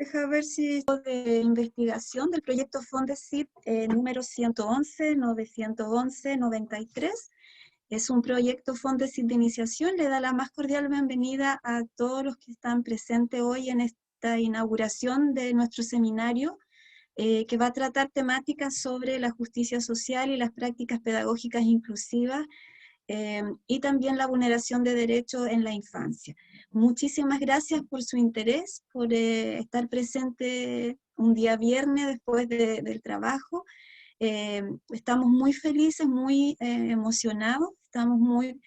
Deja ver si de investigación del proyecto Fondesit número 111-911-93. Es un proyecto Fondesit de iniciación. Le da la más cordial bienvenida a todos los que están presentes hoy en esta inauguración de nuestro seminario, que va a tratar temáticas sobre la justicia social y las prácticas pedagógicas inclusivas, y también la vulneración de derechos en la infancia. Muchísimas gracias por su interés, por estar presente un día viernes después del trabajo. Estamos muy felices, muy emocionados, estamos muy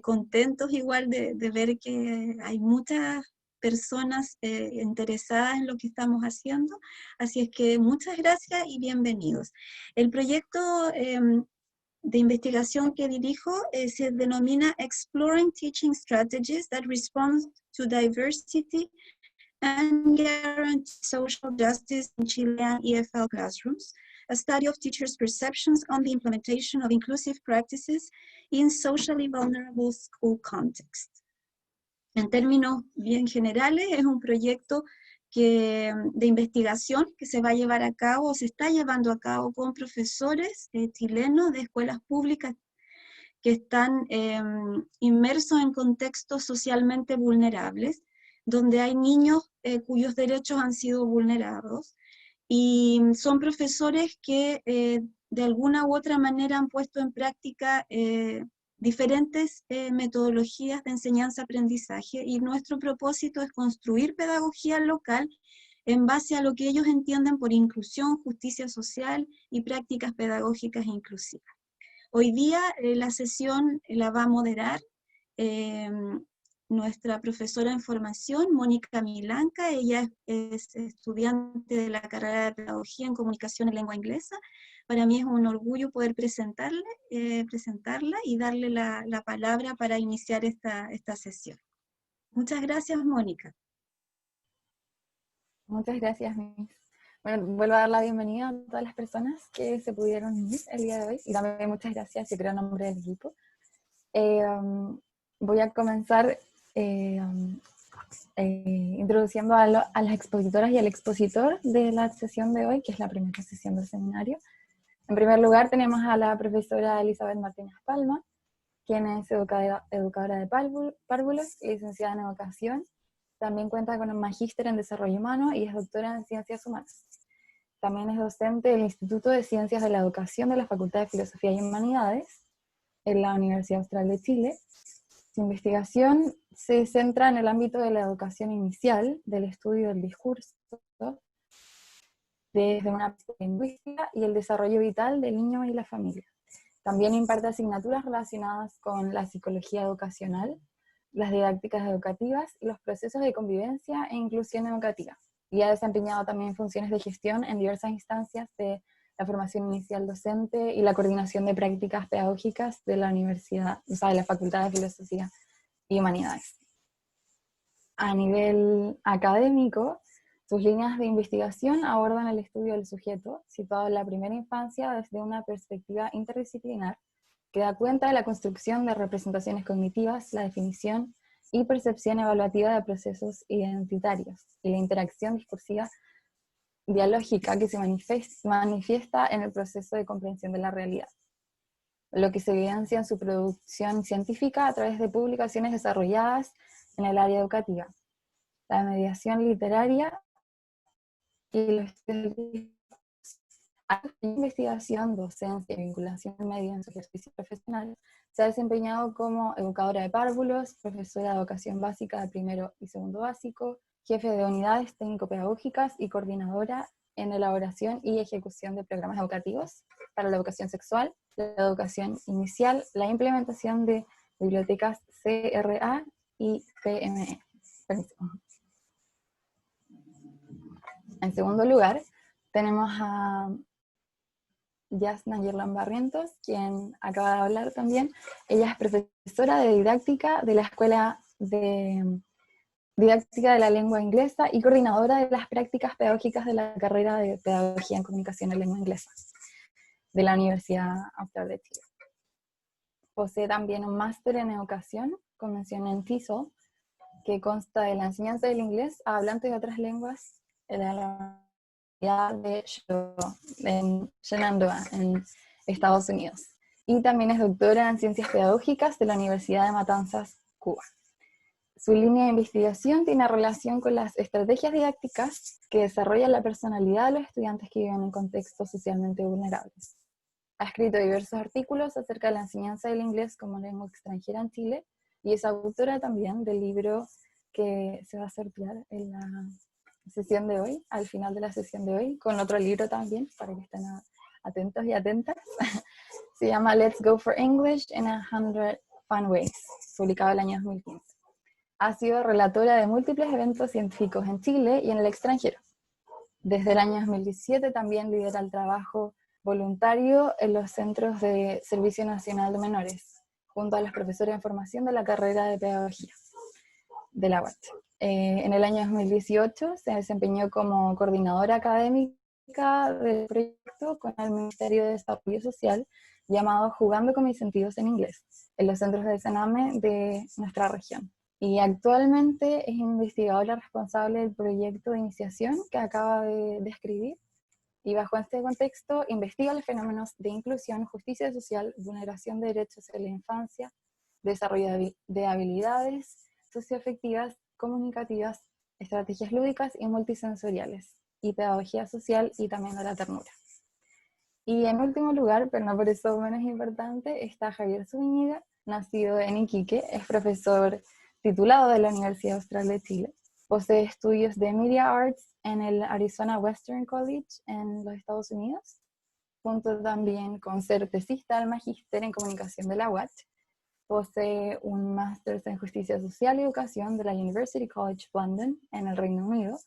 contentos igual de ver que hay muchas personas interesadas en lo que estamos haciendo, así es que muchas gracias y bienvenidos. El proyecto de investigación que dirijo se denomina Exploring Teaching Strategies that Respond to Diversity and Guarantee Social Justice in Chilean EFL Classrooms, a study of teachers' perceptions on the implementation of inclusive practices in socially vulnerable school contexts. En términos bien generales, es un proyecto de investigación que se va a llevar a cabo, o se está llevando a cabo con profesores chilenos de escuelas públicas que están inmersos en contextos socialmente vulnerables, donde hay niños cuyos derechos han sido vulnerados, y son profesores que de alguna u otra manera han puesto en práctica diferentes metodologías de enseñanza-aprendizaje, y nuestro propósito es construir pedagogía local en base a lo que ellos entienden por inclusión, justicia social y prácticas pedagógicas inclusivas. Hoy día la sesión la va a moderar nuestra profesora en formación, Mónica Milanca. Ella es estudiante de la carrera de Pedagogía en Comunicación en Lengua Inglesa. Para mí es un orgullo poder presentarla y darle la palabra para iniciar esta sesión. Muchas gracias, Mónica. Muchas gracias, Miss. Bueno, vuelvo a dar la bienvenida a todas las personas que se pudieron unir el día de hoy, y también muchas gracias, yo creo, en nombre del equipo. Voy a comenzar introduciendo a las expositoras y al expositor de la sesión de hoy, que es la primera sesión del seminario. En primer lugar tenemos a la profesora Elizabeth Martínez Palma, quien es educadora de párvulos y licenciada en educación. También cuenta con un magíster en desarrollo humano y es doctora en ciencias humanas. También es docente del Instituto de Ciencias de la Educación de la Facultad de Filosofía y Humanidades en la Universidad Austral de Chile. Su investigación se centra en el ámbito de la educación inicial, del estudio del discurso, desde una perspectiva lingüística y el desarrollo vital del niño y la familia. También imparte asignaturas relacionadas con la psicología educacional, las didácticas educativas y los procesos de convivencia e inclusión educativa. Y ha desempeñado también funciones de gestión en diversas instancias de la formación inicial docente y la coordinación de prácticas pedagógicas de la universidad, o sea, de la Facultad de Filosofía y Humanidades. A nivel académico, sus líneas de investigación abordan el estudio del sujeto, situado en la primera infancia desde una perspectiva interdisciplinar, que da cuenta de la construcción de representaciones cognitivas, la definición y percepción evaluativa de procesos identitarios, y la interacción discursiva dialógica que se manifiesta en el proceso de comprensión de la realidad, lo que se evidencia en su producción científica a través de publicaciones desarrolladas en el área educativa, la mediación literaria y los investigación, docencia y vinculación media en su ejercicio profesional. Se ha desempeñado como educadora de párvulos, profesora de educación básica de primero y segundo básico, jefe de unidades técnico-pedagógicas y coordinadora en elaboración y ejecución de programas educativos para la educación sexual, la educación inicial, la implementación de bibliotecas CRA y PME. En segundo lugar, tenemos a Yasna Yerlan Barrientos, quien acaba de hablar también. Ella es profesora de didáctica de la Escuela de Didáctica de la Lengua Inglesa y coordinadora de las prácticas pedagógicas de la carrera de Pedagogía en Comunicación en Lengua Inglesa de la Universidad Austral de Chile. Posee también un máster en educación con mención en TESOL, que consta de la enseñanza del inglés a hablantes de otras lenguas en la Universidad de en Shenandoah, en Estados Unidos. Y también es doctora en Ciencias Pedagógicas de la Universidad de Matanzas, Cuba. Su línea de investigación tiene relación con las estrategias didácticas que desarrollan la personalidad de los estudiantes que viven en contextos socialmente vulnerables. Ha escrito diversos artículos acerca de la enseñanza del inglés como lengua extranjera en Chile, y es autora también del libro que se va a sortear en la sesión de hoy, al final de la sesión de hoy, con otro libro también, para que estén atentos y atentas. Se llama Let's Go for English in 100 Fun Ways, publicado el año 2015. Ha sido relatora de múltiples eventos científicos en Chile y en el extranjero. Desde el año 2017 también lidera el trabajo voluntario en los Centros de Servicio Nacional de Menores, junto a los profesores en formación de la carrera de Pedagogía de la UAT. En el año 2018 se desempeñó como coordinadora académica del proyecto con el Ministerio de Desarrollo Social llamado Jugando con mis sentidos en inglés, en los centros de Sename de nuestra región. Y actualmente es investigadora responsable del proyecto de iniciación que acaba de describir, y bajo este contexto investiga los fenómenos de inclusión, justicia social, vulneración de derechos en la infancia, desarrollo de habilidades socioafectivas, comunicativas, estrategias lúdicas y multisensoriales, y pedagogía social y también de la ternura. Y en último lugar, pero no por eso menos importante, está Javier Zúñiga, nacido en Iquique, es profesor titulado de la Universidad Austral de Chile. Posee estudios de Media Arts en el Arizona Western College en los Estados Unidos, junto también con ser tesista del Magíster en Comunicación de la UAT. Posee un Máster en Justicia Social y Educación de la University College London en el Reino Unido,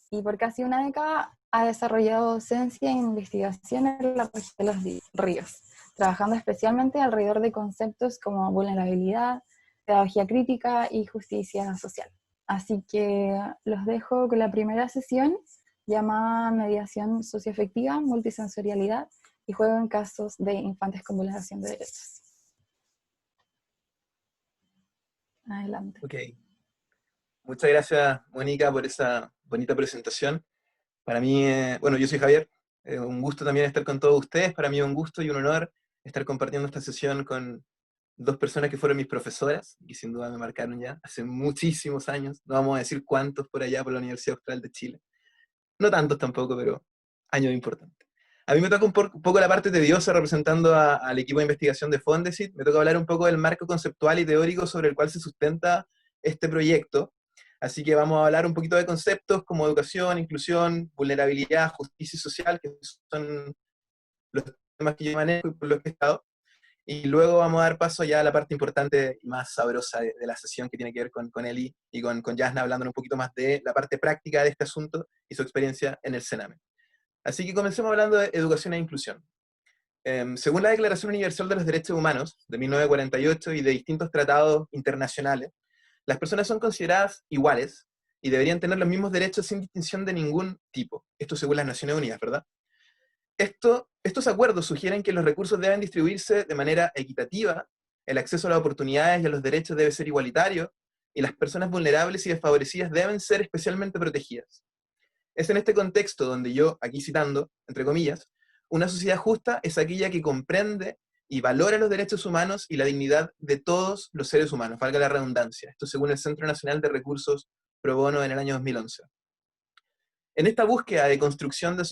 y por casi una década ha desarrollado docencia e investigación en la región de los ríos, trabajando especialmente alrededor de conceptos como vulnerabilidad, pedagogía crítica y justicia social. Así que los dejo con la primera sesión, llamada Mediación Socioafectiva, Multisensorialidad y Juego en casos de infantes con vulneración de derechos. Adelante. Ok. Muchas gracias, Mónica, por esa bonita presentación. Para mí, bueno, yo soy Javier, un gusto también estar con todos ustedes. Para mí es un gusto y un honor estar compartiendo esta sesión con dos personas que fueron mis profesoras, y sin duda me marcaron ya hace muchísimos años, no vamos a decir cuántos por allá por la Universidad Austral de Chile. No tantos tampoco, pero años importantes. A mí me toca un poco la parte tediosa representando al equipo de investigación de Fondesit. Me toca hablar un poco del marco conceptual y teórico sobre el cual se sustenta este proyecto. Así que vamos a hablar un poquito de conceptos como educación, inclusión, vulnerabilidad, justicia social, que son los temas que yo manejo y por los que he estado. Y luego vamos a dar paso ya a la parte importante y más sabrosa de la sesión, que tiene que ver con Eli y con Jasna, hablando un poquito más de la parte práctica de este asunto y su experiencia en el Sename. Así que comencemos hablando de educación e inclusión. Según la Declaración Universal de los Derechos Humanos de 1948 y de distintos tratados internacionales, las personas son consideradas iguales y deberían tener los mismos derechos sin distinción de ningún tipo. Esto según las Naciones Unidas, ¿verdad? Estos acuerdos sugieren que los recursos deben distribuirse de manera equitativa, el acceso a las oportunidades y a los derechos debe ser igualitario, y las personas vulnerables y desfavorecidas deben ser especialmente protegidas. Es en este contexto donde yo, aquí citando, entre comillas, una sociedad justa es aquella que comprende y valora los derechos humanos y la dignidad de todos los seres humanos, valga la redundancia. Esto según el Centro Nacional de Recursos Pro Bono en el año 2011. En esta búsqueda de construcción de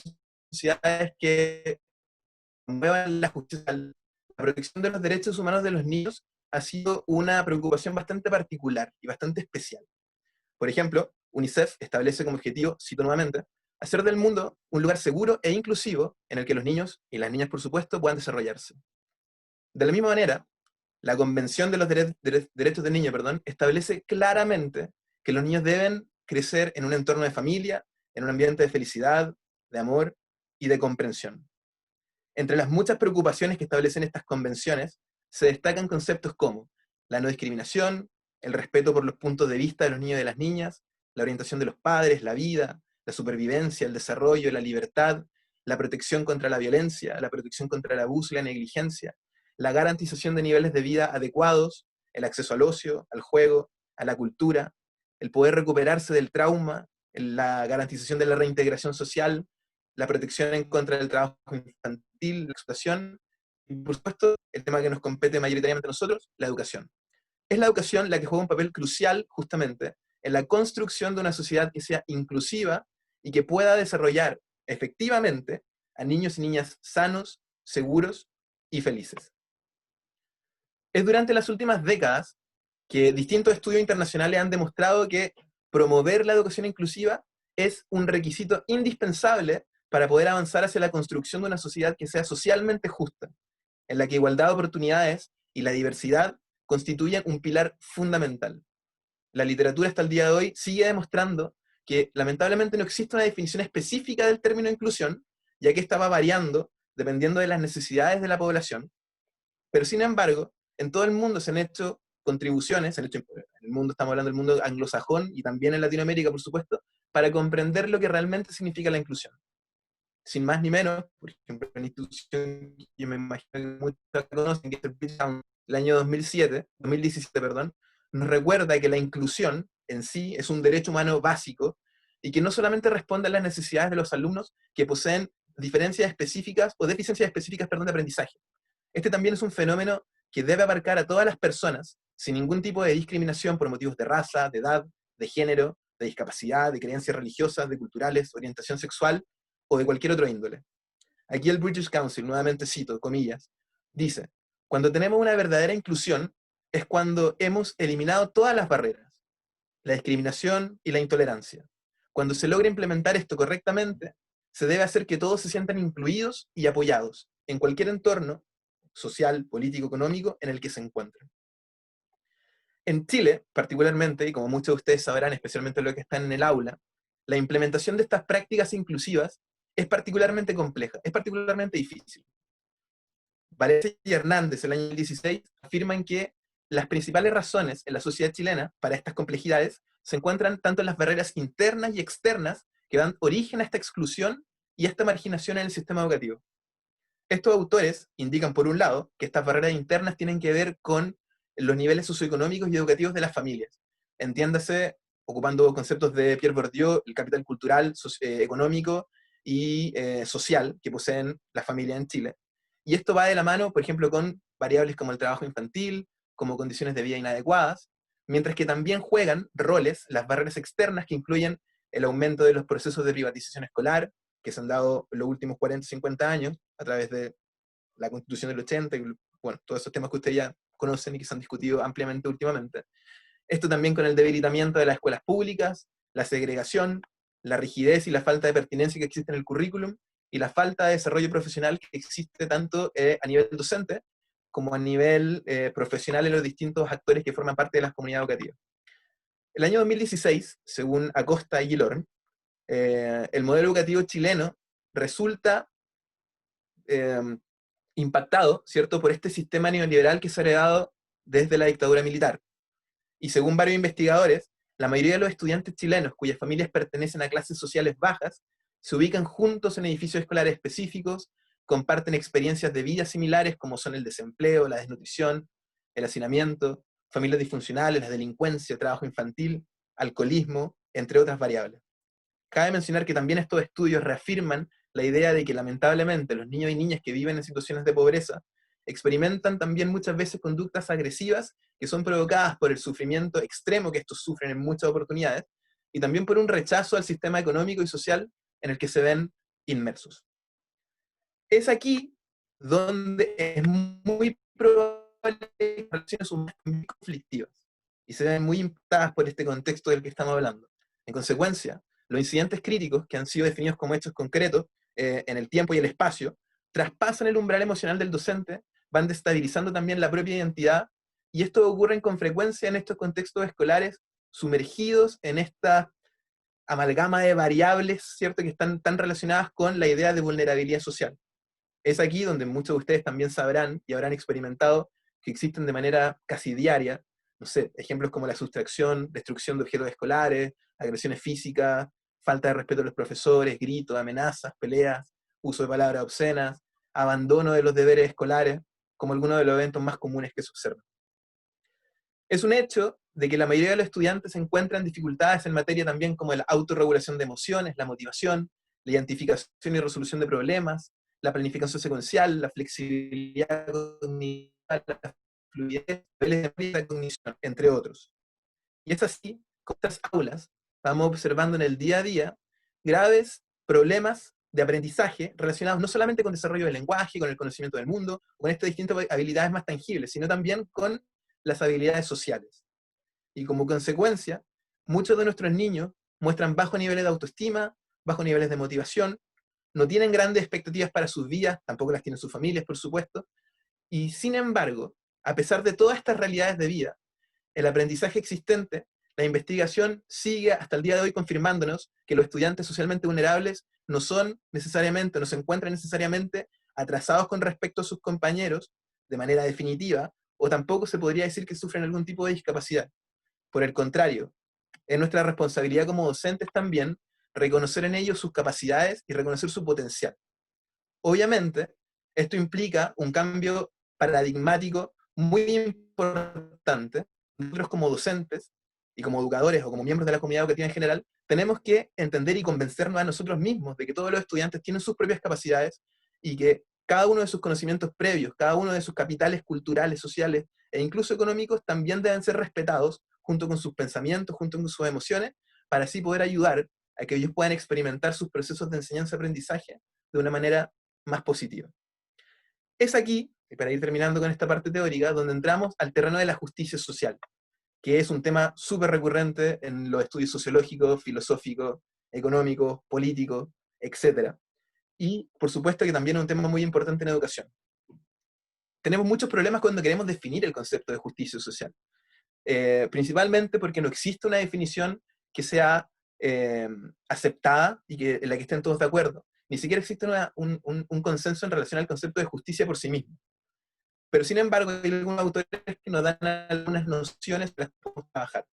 sociedades que promuevan la justicia, la protección de los derechos humanos de los niños ha sido una preocupación bastante particular y bastante especial. Por ejemplo, UNICEF establece como objetivo, cito nuevamente, hacer del mundo un lugar seguro e inclusivo en el que los niños, y las niñas por supuesto, puedan desarrollarse. De la misma manera, la Convención de los Derechos del Niño, establece claramente que los niños deben crecer en un entorno de familia, en un ambiente de felicidad, de amor y de comprensión. Entre las muchas preocupaciones que establecen estas convenciones, se destacan conceptos como la no discriminación, el respeto por los puntos de vista de los niños y de las niñas, la orientación de los padres, la vida, la supervivencia, el desarrollo, la libertad, la protección contra la violencia, la protección contra el abuso y la negligencia, la garantización de niveles de vida adecuados, el acceso al ocio, al juego, a la cultura, el poder recuperarse del trauma, la garantización de la reintegración social, la protección en contra del trabajo infantil, la explotación, y por supuesto, el tema que nos compete mayoritariamente a nosotros, la educación. Es la educación la que juega un papel crucial, justamente, en la construcción de una sociedad que sea inclusiva y que pueda desarrollar efectivamente a niños y niñas sanos, seguros y felices. Es durante las últimas décadas que distintos estudios internacionales han demostrado que promover la educación inclusiva es un requisito indispensable para poder avanzar hacia la construcción de una sociedad que sea socialmente justa, en la que igualdad de oportunidades y la diversidad constituyen un pilar fundamental. La literatura hasta el día de hoy sigue demostrando que lamentablemente no existe una definición específica del término inclusión, ya que esta va variando dependiendo de las necesidades de la población, pero sin embargo, en todo el mundo se han hecho contribuciones, en el mundo, estamos hablando del mundo anglosajón y también en Latinoamérica, por supuesto, para comprender lo que realmente significa la inclusión. Sin más ni menos, por ejemplo, una institución que me imagino que muchos conocen, que es el Bridgetown, el año 2017, perdón, nos recuerda que la inclusión en sí es un derecho humano básico y que no solamente responde a las necesidades de los alumnos que poseen diferencias específicas o deficiencias específicas, perdón, de aprendizaje. Este también es un fenómeno que debe abarcar a todas las personas sin ningún tipo de discriminación por motivos de raza, de edad, de género, de discapacidad, de creencias religiosas, de culturales, orientación sexual o de cualquier otro índole. Aquí el British Council, nuevamente cito, comillas, dice: cuando tenemos una verdadera inclusión es cuando hemos eliminado todas las barreras, la discriminación y la intolerancia. Cuando se logra implementar esto correctamente, se debe hacer que todos se sientan incluidos y apoyados en cualquier entorno social, político, económico en el que se encuentren. En Chile, particularmente, y como muchos de ustedes sabrán, especialmente los que están en el aula, la implementación de estas prácticas inclusivas es particularmente compleja, es particularmente difícil. Varese y Hernández, el año 2016, afirman que las principales razones en la sociedad chilena para estas complejidades se encuentran tanto en las barreras internas y externas que dan origen a esta exclusión y a esta marginación en el sistema educativo. Estos autores indican, por un lado, que estas barreras internas tienen que ver con los niveles socioeconómicos y educativos de las familias. Entiéndase, ocupando conceptos de Pierre Bourdieu, el capital cultural, económico y social que poseen las familias en Chile. Y esto va de la mano, por ejemplo, con variables como el trabajo infantil, como condiciones de vida inadecuadas, mientras que también juegan roles las barreras externas que incluyen el aumento de los procesos de privatización escolar, que se han dado en los últimos 40, 50 años, a través de la Constitución del 80, y bueno, todos esos temas que ustedes ya conocen y que se han discutido ampliamente últimamente. Esto también con el debilitamiento de las escuelas públicas, la segregación, la rigidez y la falta de pertinencia que existe en el currículum, y la falta de desarrollo profesional que existe tanto a nivel docente como a nivel profesional en los distintos actores que forman parte de las comunidades educativas. El año 2016, según Acosta y Guilorn, el modelo educativo chileno resulta impactado, ¿cierto?, por este sistema neoliberal que se ha heredado desde la dictadura militar. Y según varios investigadores, la mayoría de los estudiantes chilenos cuyas familias pertenecen a clases sociales bajas se ubican juntos en edificios escolares específicos, comparten experiencias de vida similares como son el desempleo, la desnutrición, el hacinamiento, familias disfuncionales, la delincuencia, el trabajo infantil, alcoholismo, entre otras variables. Cabe mencionar que también estos estudios reafirman la idea de que lamentablemente los niños y niñas que viven en situaciones de pobreza experimentan también muchas veces conductas agresivas que son provocadas por el sufrimiento extremo que estos sufren en muchas oportunidades, y también por un rechazo al sistema económico y social en el que se ven inmersos. Es aquí donde es muy probable que las relaciones humanas sean muy conflictivas y se ven muy impactadas por este contexto del que estamos hablando. En consecuencia, los incidentes críticos, que han sido definidos como hechos concretos en el tiempo y el espacio, traspasan el umbral emocional del docente, van destabilizando también la propia identidad, y esto ocurre con frecuencia en estos contextos escolares sumergidos en esta amalgama de variables, ¿cierto?, que están tan relacionadas con la idea de vulnerabilidad social. Es aquí donde muchos de ustedes también sabrán y habrán experimentado que existen de manera casi diaria, no sé, ejemplos como la sustracción, destrucción de objetos escolares, agresiones físicas, falta de respeto a los profesores, gritos, amenazas, peleas, uso de palabras obscenas, abandono de los deberes escolares, como algunos de los eventos más comunes que se observan. Es un hecho de que la mayoría de los estudiantes encuentran dificultades en materia también como la autorregulación de emociones, la motivación, la identificación y resolución de problemas, la planificación secuencial, la flexibilidad cognitiva, la fluidez, niveles de metacognición, entre otros. Y es así, con estas aulas, vamos observando en el día a día graves problemas de aprendizaje relacionados no solamente con el desarrollo del lenguaje, con el conocimiento del mundo, con estas distintas habilidades más tangibles, sino también con las habilidades sociales. Y como consecuencia, muchos de nuestros niños muestran bajos niveles de autoestima, bajos niveles de motivación, no tienen grandes expectativas para sus vidas, tampoco las tienen sus familias, por supuesto, y sin embargo, a pesar de todas estas realidades de vida, el aprendizaje existente, la investigación sigue hasta el día de hoy confirmándonos que los estudiantes socialmente vulnerables no son necesariamente, no se encuentran necesariamente atrasados con respecto a sus compañeros de manera definitiva, o tampoco se podría decir que sufren algún tipo de discapacidad. Por el contrario, es nuestra responsabilidad como docentes también reconocer en ellos sus capacidades y reconocer su potencial. Obviamente, esto implica un cambio paradigmático muy importante. Nosotros como docentes y como educadores o como miembros de la comunidad educativa en general, tenemos que entender y convencernos a nosotros mismos de que todos los estudiantes tienen sus propias capacidades y que cada uno de sus conocimientos previos, cada uno de sus capitales culturales, sociales e incluso económicos también deben ser respetados junto con sus pensamientos, junto con sus emociones, para así poder ayudar a que ellos puedan experimentar sus procesos de enseñanza-aprendizaje de una manera más positiva. Es aquí, y para ir terminando con esta parte teórica, donde entramos al terreno de la justicia social, que es un tema súper recurrente en los estudios sociológicos, filosóficos, económicos, políticos, etc. Y, por supuesto, que también es un tema muy importante en educación. Tenemos muchos problemas cuando queremos definir el concepto de justicia social. Principalmente porque no existe una definición que sea aceptada y en la que estén todos de acuerdo. Ni siquiera existe un consenso en relación al concepto de justicia por sí mismo. Pero sin embargo, hay algunos autores que nos dan algunas nociones para las que podemos trabajar.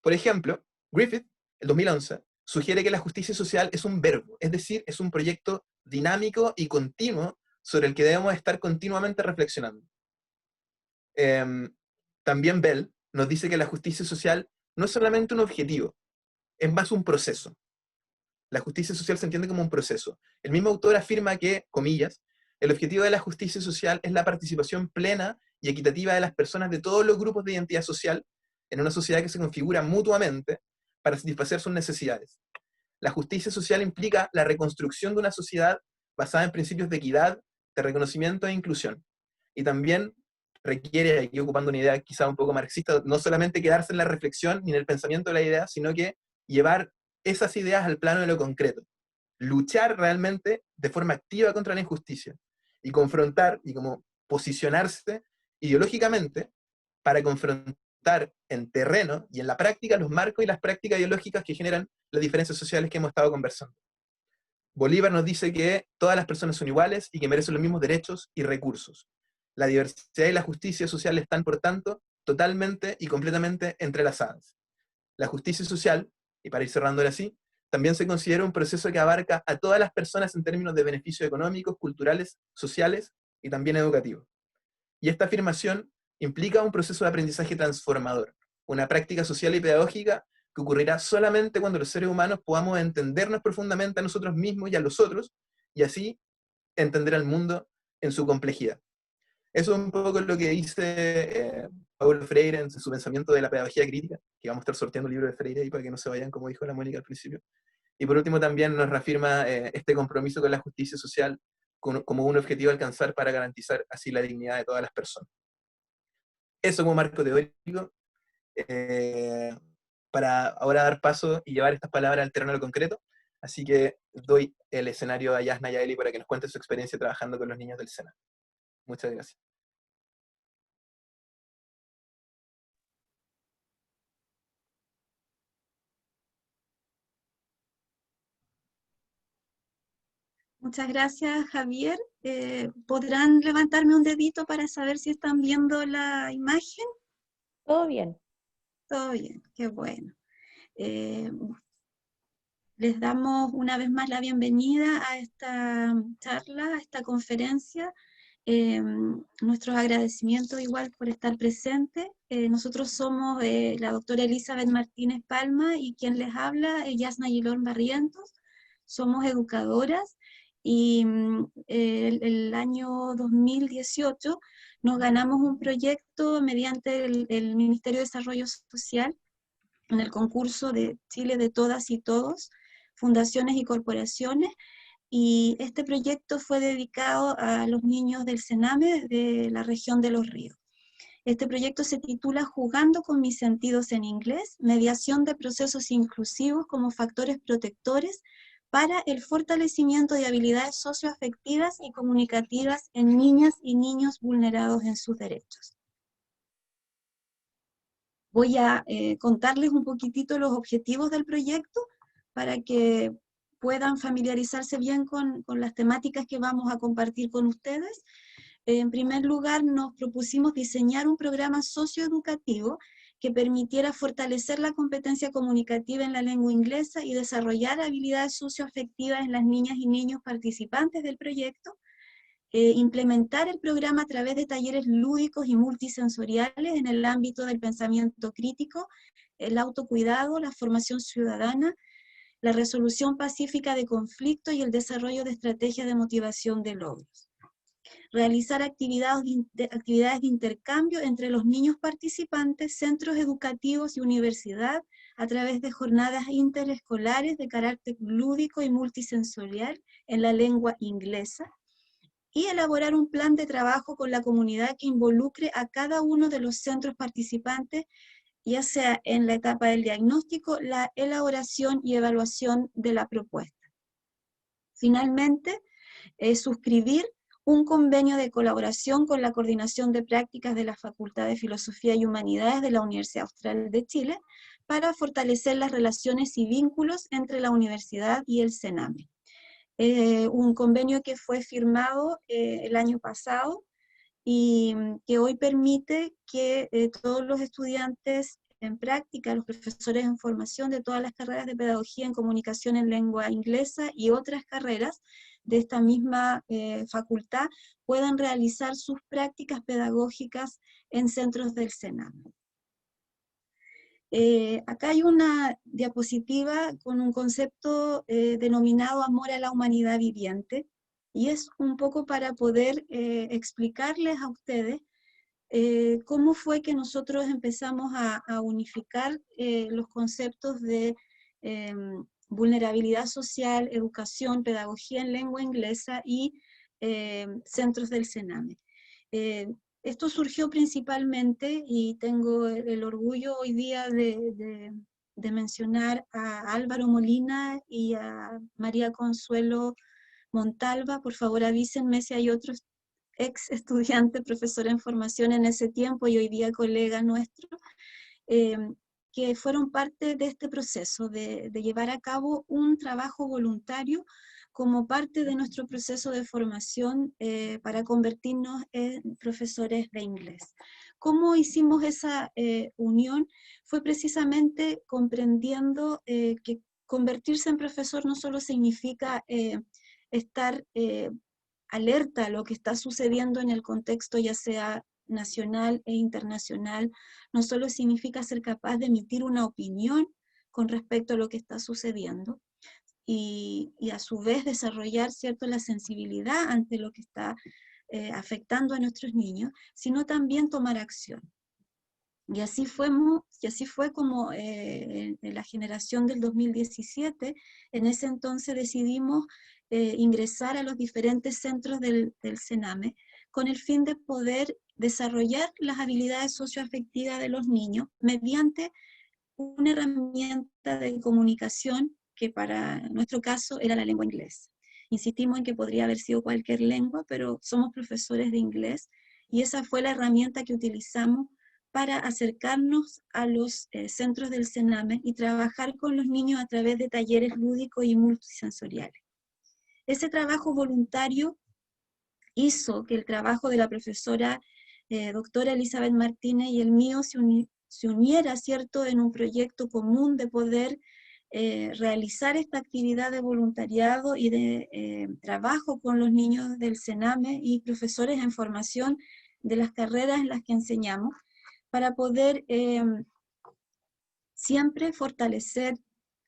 Por ejemplo, Griffith, el 2011, sugiere que la justicia social es un verbo, es decir, es un proyecto dinámico y continuo sobre el que debemos estar continuamente reflexionando. También Bell nos dice que la justicia social no es solamente un objetivo, es más un proceso. La justicia social se entiende como un proceso. El mismo autor afirma que, comillas, el objetivo de la justicia social es la participación plena y equitativa de las personas de todos los grupos de identidad social en una sociedad que se configura mutuamente para satisfacer sus necesidades. La justicia social implica la reconstrucción de una sociedad basada en principios de equidad, de reconocimiento e inclusión. Y también requiere, aquí ocupando una idea quizá un poco marxista, no solamente quedarse en la reflexión ni en el pensamiento de la idea, sino que llevar esas ideas al plano de lo concreto. Luchar realmente de forma activa contra la injusticia y confrontar y como posicionarse ideológicamente para confrontar en terreno y en la práctica los marcos y las prácticas ideológicas que generan las diferencias sociales que hemos estado conversando. Bolívar nos dice que todas las personas son iguales y que merecen los mismos derechos y recursos. La diversidad y la justicia social están, por tanto, totalmente y completamente entrelazadas. La justicia social, y para ir cerrando ahora sí, también se considera un proceso que abarca a todas las personas en términos de beneficios económicos, culturales, sociales y también educativos. Y esta afirmación implica un proceso de aprendizaje transformador, una práctica social y pedagógica que ocurrirá solamente cuando los seres humanos podamos entendernos profundamente a nosotros mismos y a los otros, y así entender al mundo en su complejidad. Eso es un poco lo que dice Paulo Freire en su pensamiento de la pedagogía crítica, que vamos a estar sorteando el libro de Freire ahí para que no se vayan, como dijo la Mónica al principio. Y por último también nos reafirma este compromiso con la justicia social como un objetivo a alcanzar para garantizar así la dignidad de todas las personas. Eso como marco teórico, para ahora dar paso y llevar estas palabras al terreno concreto. Así que doy el escenario a Yasna Yaeli para que nos cuente su experiencia trabajando con los niños del SENA. Muchas gracias. Muchas gracias, Javier. ¿Podrán levantarme un dedito para saber si están viendo la imagen? Todo bien. Todo bien, qué bueno. Les damos una vez más la bienvenida a esta charla, a esta conferencia, Nuestros agradecimientos igual por estar presente. Nosotros somos la doctora Elizabeth Martínez Palma y quien les habla, Yasna Gilón Barrientos. Somos educadoras y el año 2018 nos ganamos un proyecto mediante el Ministerio de Desarrollo Social en el concurso de Chile de Todas y Todos, Fundaciones y Corporaciones, y este proyecto fue dedicado a los niños del Sename de la región de Los Ríos. Este proyecto se titula Jugando con mis sentidos en inglés, mediación de procesos inclusivos como factores protectores para el fortalecimiento de habilidades socioafectivas y comunicativas en niñas y niños vulnerados en sus derechos. Voy a contarles un poquitito los objetivos del proyecto para que puedan familiarizarse bien con las temáticas que vamos a compartir con ustedes. En primer lugar, nos propusimos diseñar un programa socioeducativo que permitiera fortalecer la competencia comunicativa en la lengua inglesa y desarrollar habilidades socioafectivas en las niñas y niños participantes del proyecto, implementar el programa a través de talleres lúdicos y multisensoriales en el ámbito del pensamiento crítico, el autocuidado, la formación ciudadana, la resolución pacífica de conflictos y el desarrollo de estrategias de motivación de logros. Realizar actividades de intercambio entre los niños participantes, centros educativos y universidad a través de jornadas interescolares de carácter lúdico y multisensorial en la lengua inglesa, y elaborar un plan de trabajo con la comunidad que involucre a cada uno de los centros participantes, ya sea en la etapa del diagnóstico, la elaboración y evaluación de la propuesta. Finalmente, suscribir un convenio de colaboración con la Coordinación de Prácticas de la Facultad de Filosofía y Humanidades de la Universidad Austral de Chile para fortalecer las relaciones y vínculos entre la universidad y el Sename. Un convenio que fue firmado el año pasado y que hoy permite que todos los estudiantes en práctica, los profesores en formación de todas las carreras de pedagogía en comunicación en lengua inglesa y otras carreras de esta misma facultad puedan realizar sus prácticas pedagógicas en centros del Sename. Acá hay una diapositiva con un concepto denominado amor a la humanidad viviente, y es un poco para poder explicarles a ustedes cómo fue que nosotros empezamos a unificar los conceptos de vulnerabilidad social, educación, pedagogía en lengua inglesa y centros del Sename. Esto surgió principalmente, y tengo el orgullo hoy día de mencionar a Álvaro Molina y a María Consuelo Montalva. Por favor avísenme si hay otros ex estudiante, profesora en formación en ese tiempo y hoy día colega nuestro, que fueron parte de este proceso de llevar a cabo un trabajo voluntario como parte de nuestro proceso de formación para convertirnos en profesores de inglés. ¿Cómo hicimos esa unión? Fue precisamente comprendiendo que convertirse en profesor no solo significa estar alerta a lo que está sucediendo en el contexto, ya sea nacional e internacional, no solo significa ser capaz de emitir una opinión con respecto a lo que está sucediendo, y a su vez desarrollar, ¿cierto?, la sensibilidad ante lo que está afectando a nuestros niños, sino también tomar acción. Y así fue como en la generación del 2017, en ese entonces decidimos ingresar a los diferentes centros del Sename con el fin de poder desarrollar las habilidades socioafectivas de los niños mediante una herramienta de comunicación que para nuestro caso era la lengua inglesa. Insistimos en que podría haber sido cualquier lengua, pero somos profesores de inglés y esa fue la herramienta que utilizamos para acercarnos a los centros del Sename y trabajar con los niños a través de talleres lúdicos y multisensoriales. Ese trabajo voluntario hizo que el trabajo de la profesora doctora Elizabeth Martínez y el mío se uniera, ¿cierto?, en un proyecto común de poder realizar esta actividad de voluntariado y de trabajo con los niños del CENAME y profesores en formación de las carreras en las que enseñamos, para poder siempre fortalecer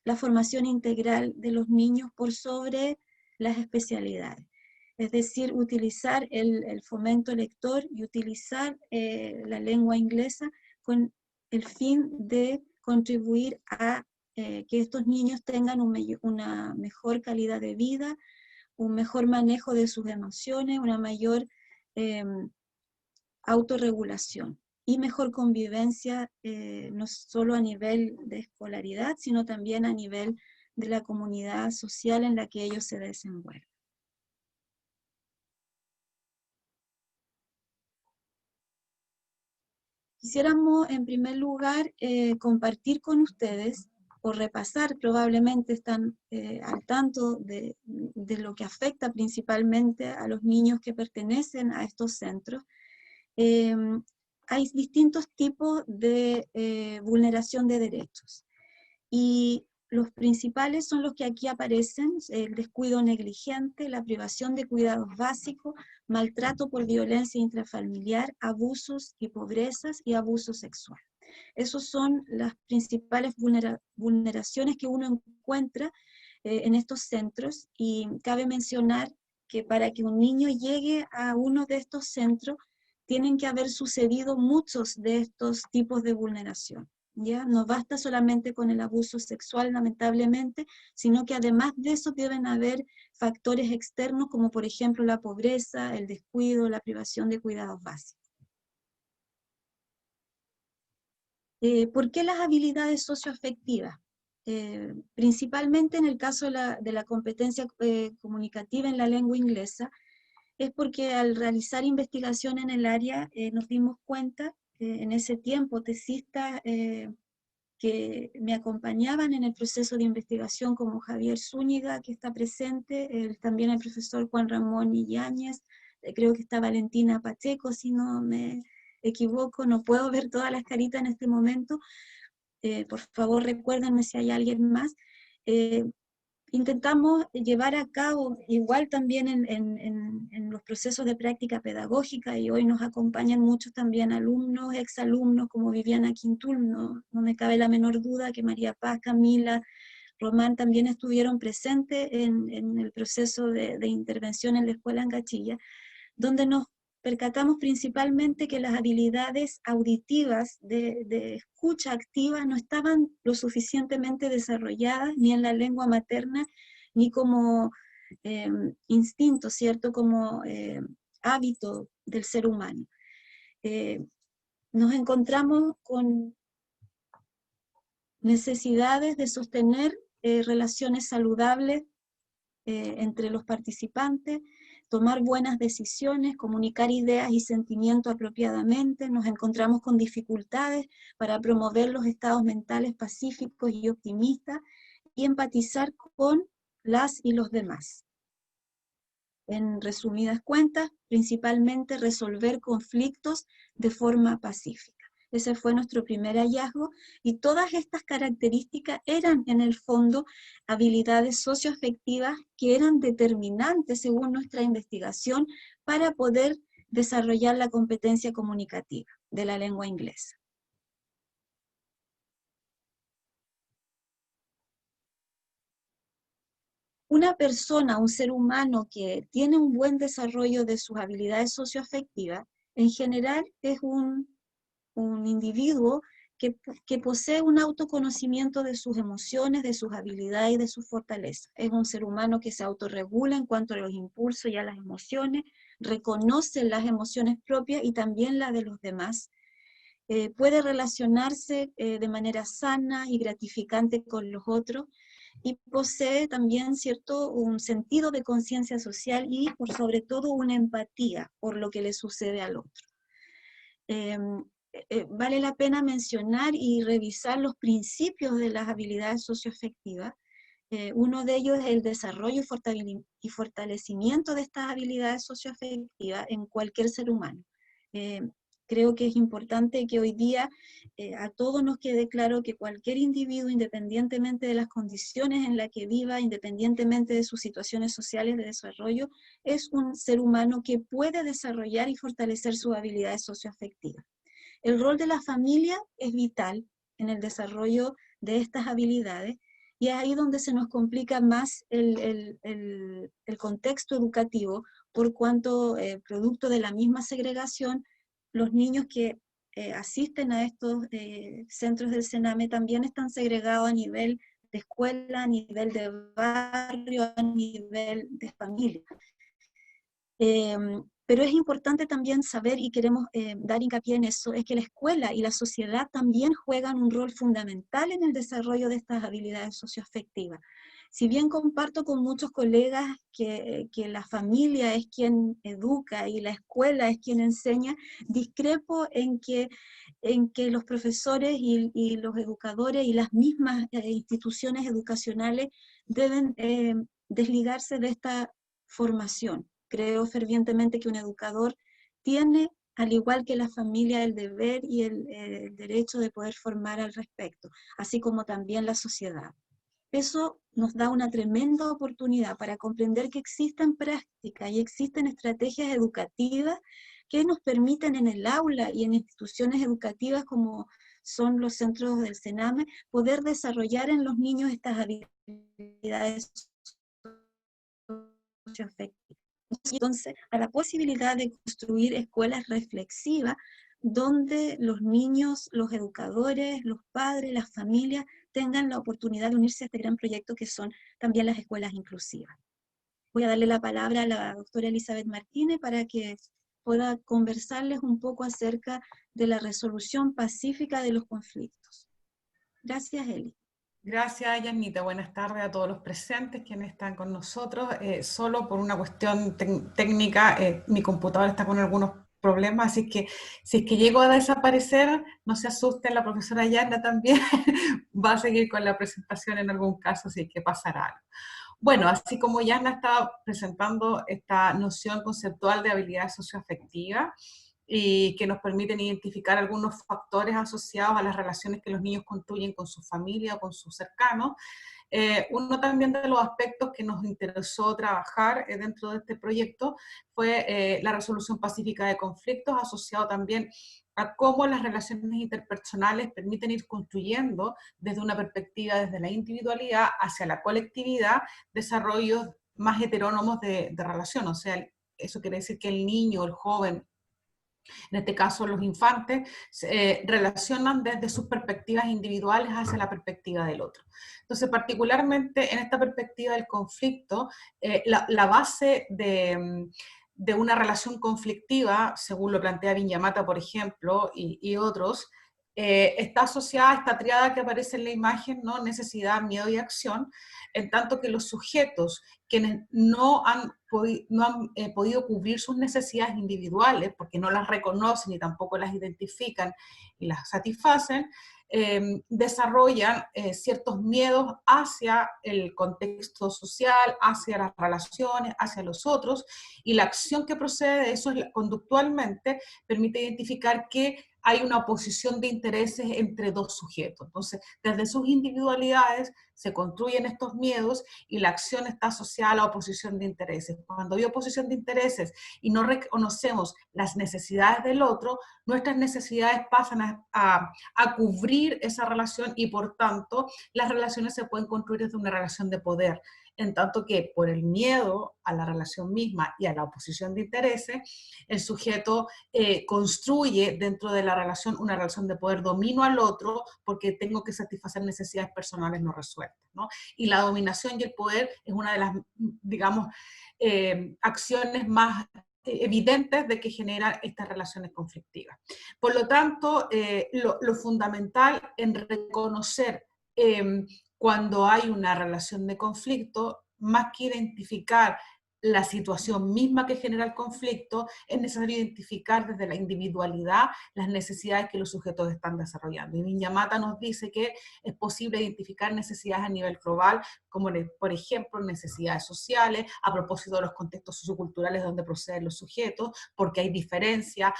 la formación integral de los niños por sobre las especialidades. Es decir, utilizar el fomento lector y utilizar la lengua inglesa con el fin de contribuir a que estos niños tengan una mejor calidad de vida, un mejor manejo de sus emociones, una mayor autorregulación y mejor convivencia, no solo a nivel de escolaridad, sino también a nivel de la comunidad social en la que ellos se desenvuelven. Quisiéramos en primer lugar compartir con ustedes, o repasar, probablemente están al tanto de lo que afecta principalmente a los niños que pertenecen a estos centros. Hay distintos tipos de vulneración de derechos, y los principales son los que aquí aparecen: el descuido negligente, la privación de cuidados básicos, maltrato por violencia intrafamiliar, abusos y pobrezas y abuso sexual. Esas son las principales vulneraciones que uno encuentra en estos centros, y cabe mencionar que para que un niño llegue a uno de estos centros tienen que haber sucedido muchos de estos tipos de vulneración. ¿Ya? No basta solamente con el abuso sexual, lamentablemente, sino que además de eso deben haber factores externos como por ejemplo la pobreza, el descuido, la privación de cuidados básicos. ¿Por qué las habilidades socioafectivas? Principalmente en el caso de la competencia comunicativa en la lengua inglesa, es porque al realizar investigación en el área nos dimos cuenta en ese tiempo tesistas que me acompañaban en el proceso de investigación, como Javier Zúñiga, que está presente, también el profesor Juan Ramón Yáñez, creo que está Valentina Pacheco, si no me equivoco, no puedo ver todas las caritas en este momento, por favor recuérdenme si hay alguien más. Intentamos llevar a cabo, igual también en los procesos de práctica pedagógica, y hoy nos acompañan muchos también alumnos, exalumnos, como Viviana Quintul, no me cabe la menor duda que María Paz, Camila, Román también estuvieron presentes en el proceso de intervención en la escuela en Gachilla, donde nos percatamos principalmente que las habilidades auditivas de escucha activa no estaban lo suficientemente desarrolladas ni en la lengua materna, ni como instinto, ¿cierto? Como hábito del ser humano. Nos encontramos con necesidades de sostener relaciones saludables entre los participantes, tomar buenas decisiones, comunicar ideas y sentimientos apropiadamente. Nos encontramos con dificultades para promover los estados mentales pacíficos y optimistas y empatizar con las y los demás. En resumidas cuentas, principalmente resolver conflictos de forma pacífica. Ese fue nuestro primer hallazgo, y todas estas características eran en el fondo habilidades socioafectivas que eran determinantes según nuestra investigación para poder desarrollar la competencia comunicativa de la lengua inglesa. Una persona, un ser humano que tiene un buen desarrollo de sus habilidades socioafectivas, en general es un individuo que posee un autoconocimiento de sus emociones, de sus habilidades y de sus fortalezas. Es un ser humano que se autorregula en cuanto a los impulsos y a las emociones, reconoce las emociones propias y también las de los demás. Puede relacionarse de manera sana y gratificante con los otros, y posee también un sentido de conciencia social y por sobre todo una empatía por lo que le sucede al otro. Vale la pena mencionar y revisar los principios de las habilidades socioafectivas. Uno de ellos es el desarrollo y fortalecimiento de estas habilidades socioafectivas en cualquier ser humano. Creo que es importante que hoy día a todos nos quede claro que cualquier individuo, independientemente de las condiciones en las que viva, independientemente de sus situaciones sociales de desarrollo, es un ser humano que puede desarrollar y fortalecer sus habilidades socioafectivas. El rol de la familia es vital en el desarrollo de estas habilidades, y es ahí donde se nos complica más el contexto educativo, por cuanto producto de la misma segregación, los niños que asisten a estos centros del Sename también están segregados a nivel de escuela, a nivel de barrio, a nivel de familia. Pero es importante también saber, y queremos dar hincapié en eso, es que la escuela y la sociedad también juegan un rol fundamental en el desarrollo de estas habilidades socioafectivas. Si bien comparto con muchos colegas que la familia es quien educa y la escuela es quien enseña, discrepo en que los profesores y los educadores y las mismas instituciones educacionales deben desligarse de esta formación. Creo fervientemente que un educador tiene, al igual que la familia, el deber y el derecho de poder formar al respecto, así como también la sociedad. Eso nos da una tremenda oportunidad para comprender que existen prácticas y existen estrategias educativas que nos permiten en el aula y en instituciones educativas como son los centros del Sename, poder desarrollar en los niños estas habilidades socioafectivas. Entonces, a la posibilidad de construir escuelas reflexivas donde los niños, los educadores, los padres, las familias tengan la oportunidad de unirse a este gran proyecto que son también las escuelas inclusivas. Voy a darle la palabra a la doctora Elizabeth Martínez para que pueda conversarles un poco acerca de la resolución pacífica de los conflictos. Gracias, Eli. Gracias, Yanita. Buenas tardes a todos los presentes quienes están con nosotros. Solo por una cuestión técnica, mi computadora está con algunos problemas, así que si es que llego a desaparecer, no se asusten, la profesora Yana también va a seguir con la presentación en algún caso, si es que pasará algo. Bueno, así como Yana estaba presentando esta noción conceptual de habilidad socioafectiva, y que nos permiten identificar algunos factores asociados a las relaciones que los niños construyen con su familia o con sus cercanos. Uno también de los aspectos que nos interesó trabajar dentro de este proyecto fue la resolución pacífica de conflictos, asociado también a cómo las relaciones interpersonales permiten ir construyendo desde una perspectiva, desde la individualidad hacia la colectividad, desarrollos más heterónomos de relación. O sea, eso quiere decir que el niño, el joven, en este caso los infantes, relacionan desde sus perspectivas individuales hacia la perspectiva del otro. Entonces, particularmente en esta perspectiva del conflicto, la base de una relación conflictiva, según lo plantea Viñamata, por ejemplo, y otros, está asociada a esta triada que aparece en la imagen, ¿no? Necesidad, miedo y acción, en tanto que los sujetos quienes no han podido cubrir sus necesidades individuales, porque no las reconocen y tampoco las identifican y las satisfacen, desarrollan ciertos miedos hacia el contexto social, hacia las relaciones, hacia los otros, y la acción que procede de eso conductualmente permite identificar que hay una oposición de intereses entre dos sujetos. Entonces, desde sus individualidades se construyen estos miedos y la acción está asociada a la oposición de intereses. Cuando hay oposición de intereses y no reconocemos las necesidades del otro, nuestras necesidades pasan a cubrir esa relación y por tanto las relaciones se pueden construir desde una relación de poder. En tanto que por el miedo a la relación misma y a la oposición de intereses, el sujeto construye dentro de la relación una relación de poder, domino al otro porque tengo que satisfacer necesidades personales no resueltas, ¿no? Y la dominación y el poder es una de las, digamos, acciones más evidentes de que generan estas relaciones conflictivas. Por lo tanto, lo fundamental en reconocer cuando hay una relación de conflicto, más que identificar la situación misma que genera el conflicto, es necesario identificar desde la individualidad las necesidades que los sujetos están desarrollando. Y Vinyamata nos dice que es posible identificar necesidades a nivel global, como por ejemplo necesidades sociales, a propósito de los contextos socioculturales donde proceden los sujetos, porque hay diferencias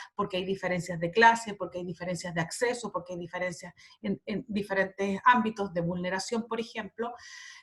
de clase, porque hay diferencias de acceso, porque hay diferencias en diferentes ámbitos de vulneración, por ejemplo.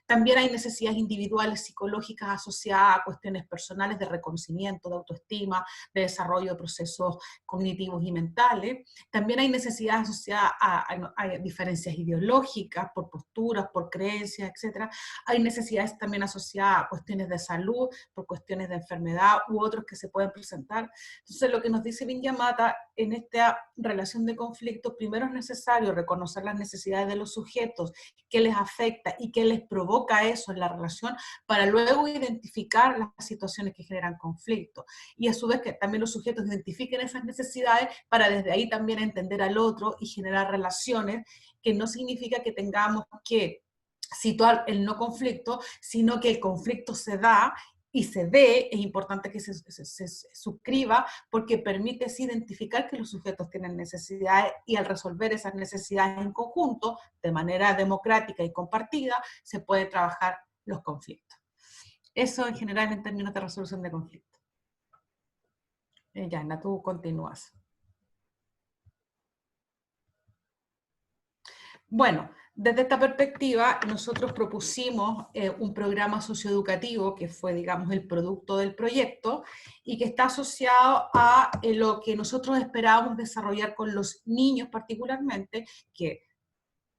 También hay necesidades individuales psicológicas asociadas a cuestiones personales de reconocimiento, de autoestima, de desarrollo de procesos cognitivos y mentales. También hay necesidades asociadas a diferencias ideológicas, por posturas, por creencias, etc. Hay necesidades también asociadas a cuestiones de salud, por cuestiones de enfermedad u otros que se pueden presentar. Entonces, lo que nos dice Vinyamata, en esta relación de conflicto, primero es necesario reconocer las necesidades de los sujetos, qué les afecta y qué les provoca eso en la relación, para luego identificar las situaciones que generan conflicto. Y a su vez que también los sujetos identifiquen esas necesidades para desde ahí también entender al otro y generar relaciones, que no significa que tengamos que situar el no conflicto, sino que el conflicto se da y se ve. Es importante que se suscriba, porque permite identificar que los sujetos tienen necesidades, y al resolver esas necesidades en conjunto, de manera democrática y compartida, se pueden trabajar los conflictos. Eso en general en términos de resolución de conflictos. Yana, tú continúas. Bueno, desde esta perspectiva, nosotros propusimos un programa socioeducativo que fue, digamos, el producto del proyecto y que está asociado a lo que nosotros esperábamos desarrollar con los niños particularmente, que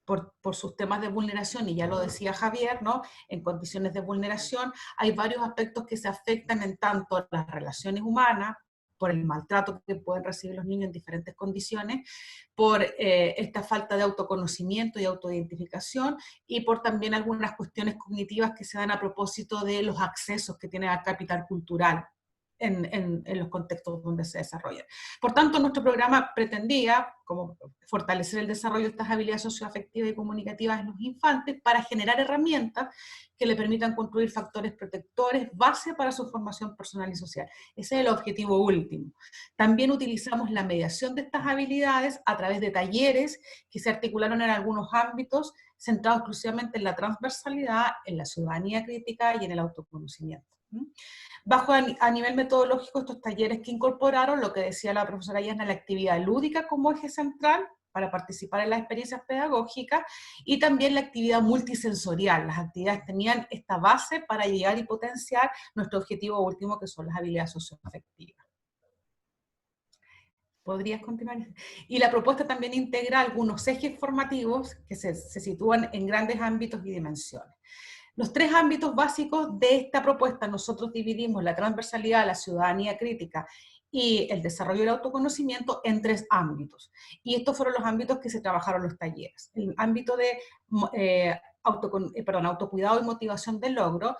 por sus temas de vulneración, y ya lo decía Javier, ¿no? En condiciones de vulneración hay varios aspectos que se afectan en tanto las relaciones humanas, por el maltrato que pueden recibir los niños en diferentes condiciones, por esta falta de autoconocimiento y autoidentificación, y por también algunas cuestiones cognitivas que se dan a propósito de los accesos que tiene al capital cultural en los contextos donde se desarrolla. Por tanto, nuestro programa pretendía como fortalecer el desarrollo de estas habilidades socioafectivas y comunicativas en los infantes para generar herramientas que le permitan construir factores protectores, base para su formación personal y social. Ese es el objetivo último. También utilizamos la mediación de estas habilidades a través de talleres que se articularon en algunos ámbitos, centrados exclusivamente en la transversalidad, en la ciudadanía crítica y en el autoconocimiento. Bajo a nivel metodológico, estos talleres que incorporaron, lo que decía la profesora Yana, la actividad lúdica como eje central para participar en las experiencias pedagógicas, y también la actividad multisensorial. Las actividades tenían esta base para llegar y potenciar nuestro objetivo último, que son las habilidades socioafectivas. ¿Podrías continuar? Y la propuesta también integra algunos ejes formativos que se sitúan en grandes ámbitos y dimensiones. Los tres ámbitos básicos de esta propuesta, nosotros dividimos la transversalidad, la ciudadanía crítica y el desarrollo del autoconocimiento en tres ámbitos. Y estos fueron los ámbitos que se trabajaron los talleres. El ámbito de autocuidado y motivación del logro,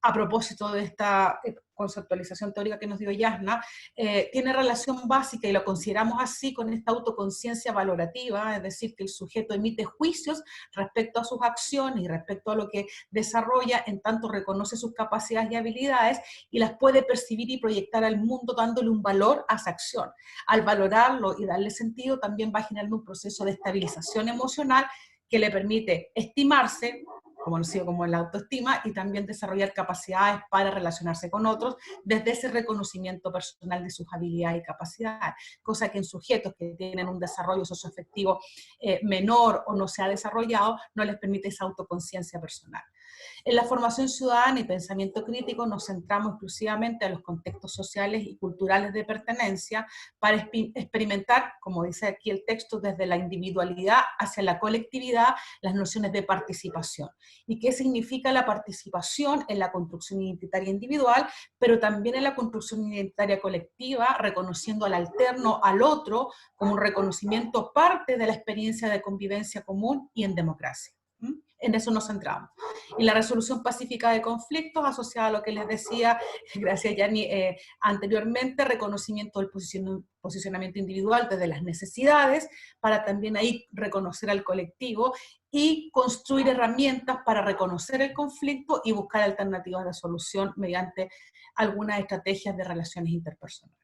a propósito de esta conceptualización teórica que nos dio Yasna, tiene relación básica, y lo consideramos así, con esta autoconciencia valorativa, es decir, que el sujeto emite juicios respecto a sus acciones y respecto a lo que desarrolla, en tanto reconoce sus capacidades y habilidades y las puede percibir y proyectar al mundo, dándole un valor a esa acción. Al valorarlo y darle sentido, también va generando un proceso de estabilización emocional que le permite estimarse, conocido como la autoestima, y también desarrollar capacidades para relacionarse con otros desde ese reconocimiento personal de sus habilidades y capacidades, cosa que en sujetos que tienen un desarrollo socioafectivo menor o no se ha desarrollado, no les permite esa autoconciencia personal. En la formación ciudadana y pensamiento crítico nos centramos exclusivamente en los contextos sociales y culturales de pertenencia para experimentar, como dice aquí el texto, desde la individualidad hacia la colectividad, las nociones de participación. ¿Y qué significa la participación en la construcción identitaria individual, pero también en la construcción identitaria colectiva, reconociendo al alterno, al otro, como un reconocimiento parte de la experiencia de convivencia común y en democracia? En eso nos centramos. Y la resolución pacífica de conflictos, asociada a lo que les decía, gracias Yanni, anteriormente, reconocimiento del posicionamiento individual desde las necesidades, para también ahí reconocer al colectivo y construir herramientas para reconocer el conflicto y buscar alternativas de solución mediante algunas estrategias de relaciones interpersonales.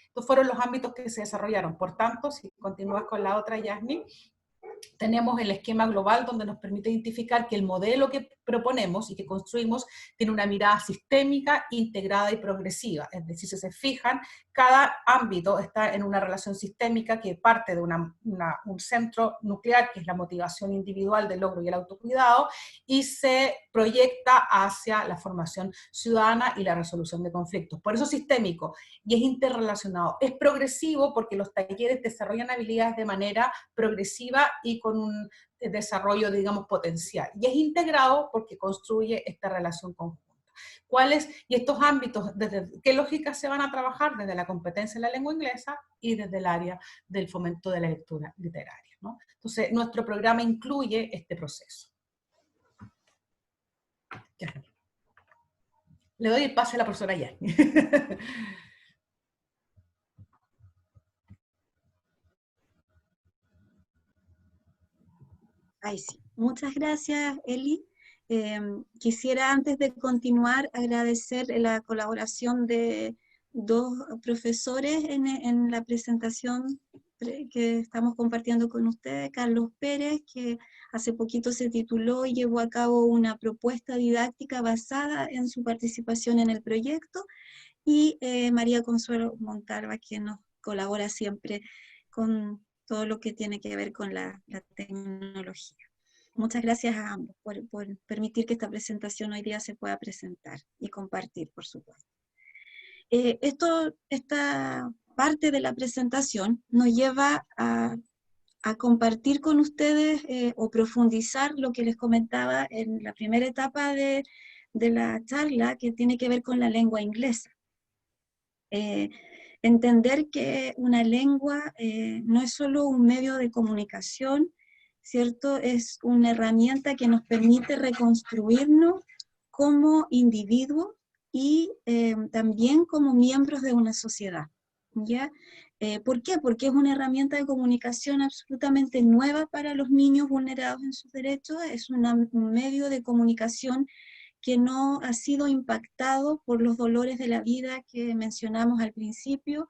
Estos fueron los ámbitos que se desarrollaron. Por tanto, si continúas con la otra, Yasmin, tenemos el esquema global donde nos permite identificar que el modelo que proponemos y que construimos tiene una mirada sistémica, integrada y progresiva. Es decir, si se fijan, cada ámbito está en una relación sistémica que parte de un centro nuclear, que es la motivación individual del logro y el autocuidado, y se proyecta hacia la formación ciudadana y la resolución de conflictos. Por eso es sistémico y es interrelacionado. Es progresivo porque los talleres desarrollan habilidades de manera progresiva y con un desarrollo, digamos, potencial. Y es integrado porque construye esta relación conjunta. ¿Cuáles? Y estos ámbitos, ¿desde qué lógicas se van a trabajar? Desde la competencia en la lengua inglesa y desde el área del fomento de la lectura literaria, ¿no? Entonces, nuestro programa incluye este proceso. Ya. Le doy el pase a la profesora Yanni. Ay, sí. Muchas gracias, Eli. Quisiera, antes de continuar, agradecer la colaboración de dos profesores en la presentación que estamos compartiendo con ustedes. Carlos Pérez, que hace poquito se tituló y llevó a cabo una propuesta didáctica basada en su participación en el proyecto, y María Consuelo Montalva, quien nos colabora siempre con todo lo que tiene que ver con la tecnología. Muchas gracias a ambos por permitir que esta presentación hoy día se pueda presentar y compartir, por supuesto. Esta parte de la presentación nos lleva a compartir con ustedes o profundizar lo que les comentaba en la primera etapa de la charla, que tiene que ver con la lengua inglesa. Entender que una lengua no es solo un medio de comunicación, ¿cierto? Es una herramienta que nos permite reconstruirnos como individuos y también como miembros de una sociedad, ¿ya? ¿Por qué? Porque es una herramienta de comunicación absolutamente nueva para los niños vulnerados en sus derechos, es un medio de comunicación que no ha sido impactado por los dolores de la vida que mencionamos al principio.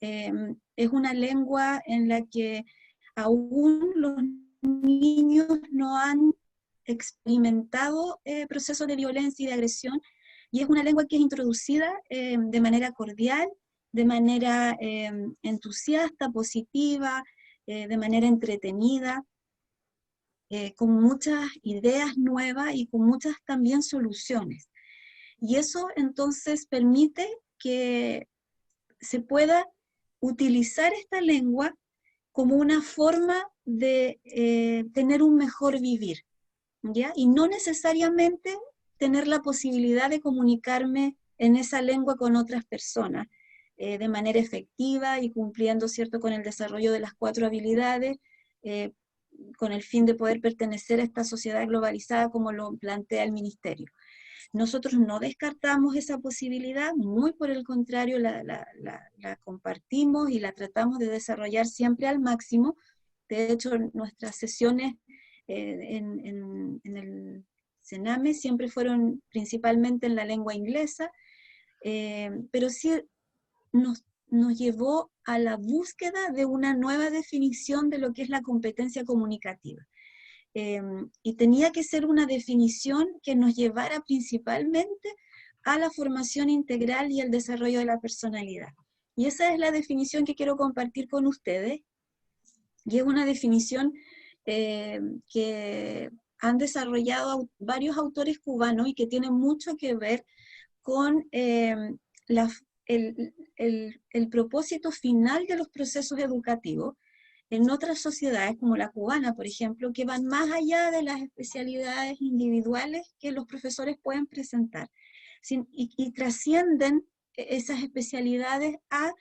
Es una lengua en la que aún los niños no han experimentado procesos de violencia y de agresión, y es una lengua que es introducida de manera cordial, de manera entusiasta, positiva, de manera entretenida, con muchas ideas nuevas y con muchas también soluciones. Y eso entonces permite que se pueda utilizar esta lengua como una forma de tener un mejor vivir, ¿ya? Y no necesariamente tener la posibilidad de comunicarme en esa lengua con otras personas de manera efectiva y cumpliendo, ¿cierto?, con el desarrollo de las 4 habilidades, con el fin de poder pertenecer a esta sociedad globalizada como lo plantea el Ministerio. Nosotros no descartamos esa posibilidad, muy por el contrario la compartimos y la tratamos de desarrollar siempre al máximo. De hecho, nuestras sesiones en el CENAME siempre fueron principalmente en la lengua inglesa, pero sí nos llevó a la búsqueda de una nueva definición de lo que es la competencia comunicativa. Y tenía que ser una definición que nos llevara principalmente a la formación integral y el desarrollo de la personalidad. Y esa es la definición que quiero compartir con ustedes, y es una definición que han desarrollado varios autores cubanos y que tiene mucho que ver con el propósito final de los procesos educativos en otras sociedades como la cubana, por ejemplo, que van más allá de las especialidades individuales que los profesores pueden presentar, y trascienden esas especialidades a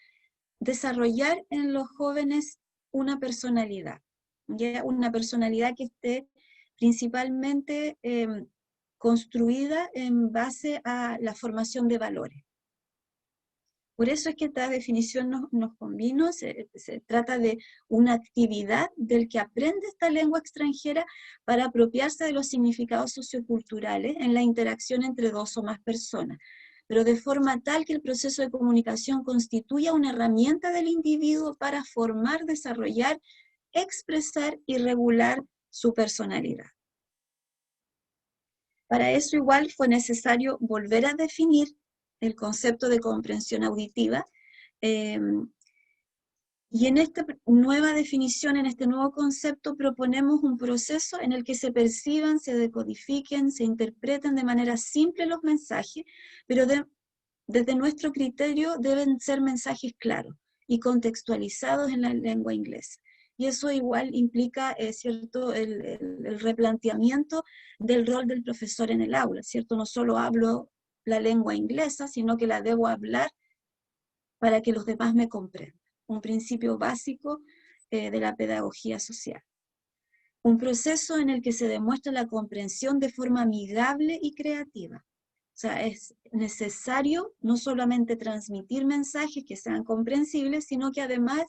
desarrollar en los jóvenes una personalidad, ¿ya? Una personalidad que esté principalmente construida en base a la formación de valores. Por eso es que esta definición nos convino, se trata de una actividad del que aprende esta lengua extranjera para apropiarse de los significados socioculturales en la interacción entre dos o más personas, pero de forma tal que el proceso de comunicación constituya una herramienta del individuo para formar, desarrollar, expresar y regular su personalidad. Para eso igual fue necesario volver a definir el concepto de comprensión auditiva, y en esta nueva definición, en este nuevo concepto, proponemos un proceso en el que se perciban, se decodifiquen, se interpreten de manera simple los mensajes, pero desde nuestro criterio deben ser mensajes claros y contextualizados en la lengua inglesa. Y eso igual implica, ¿cierto?, el replanteamiento del rol del profesor en el aula, ¿cierto? No solo hablo la lengua inglesa, sino que la debo hablar para que los demás me comprendan. Un principio básico de la pedagogía social. Un proceso en el que se demuestra la comprensión de forma amigable y creativa. O sea, es necesario no solamente transmitir mensajes que sean comprensibles, sino que además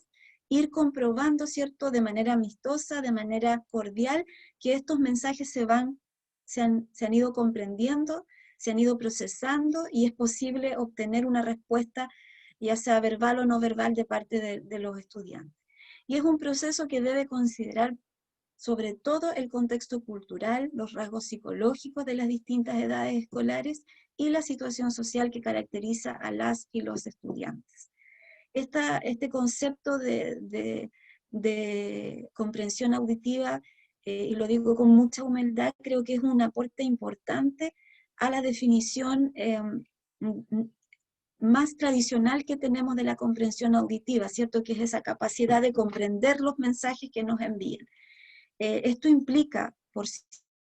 ir comprobando, ¿cierto?, de manera amistosa, de manera cordial, que estos mensajes se han ido comprendiendo, se han ido procesando y es posible obtener una respuesta, ya sea verbal o no verbal, de parte de los estudiantes. Y es un proceso que debe considerar sobre todo el contexto cultural, los rasgos psicológicos de las distintas edades escolares y la situación social que caracteriza a las y los estudiantes. Este concepto de comprensión auditiva, y lo digo con mucha humildad, creo que es un aporte importante a la definición más tradicional que tenemos de la comprensión auditiva, ¿cierto? Que es esa capacidad de comprender los mensajes que nos envían. Esto implica, por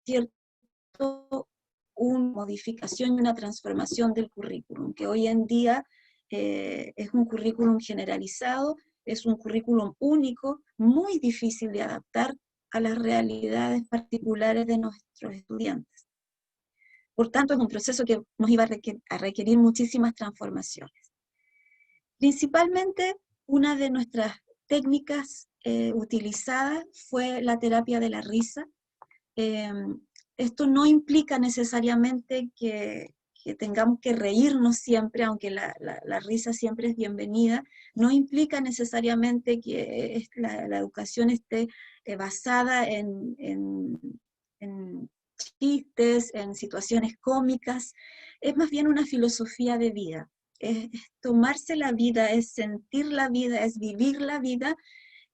cierto, una modificación y una transformación del currículum, que hoy en día es un currículum generalizado, es un currículum único, muy difícil de adaptar a las realidades particulares de nuestros estudiantes. Por tanto, es un proceso que nos iba a requerir muchísimas transformaciones. Principalmente, una de nuestras técnicas utilizadas fue la terapia de la risa. Esto no implica necesariamente que tengamos que reírnos siempre, aunque la risa siempre es bienvenida. No implica necesariamente que la educación esté basada en chistes, en situaciones cómicas. Es más bien una filosofía de vida. Es tomarse la vida, es sentir la vida, es vivir la vida,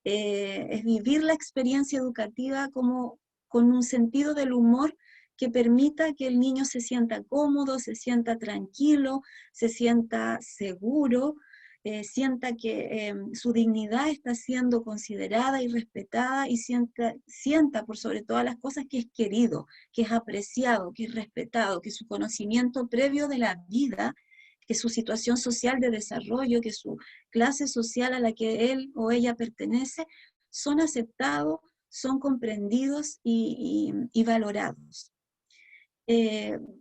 es vivir la experiencia educativa como con un sentido del humor que permita que el niño se sienta cómodo, se sienta tranquilo, se sienta seguro, sienta que su dignidad está siendo considerada y respetada, y sienta por sobre todas las cosas que es querido, que es apreciado, que es respetado, que su conocimiento previo de la vida, que su situación social de desarrollo, que su clase social a la que él o ella pertenece, son aceptados, son comprendidos y valorados.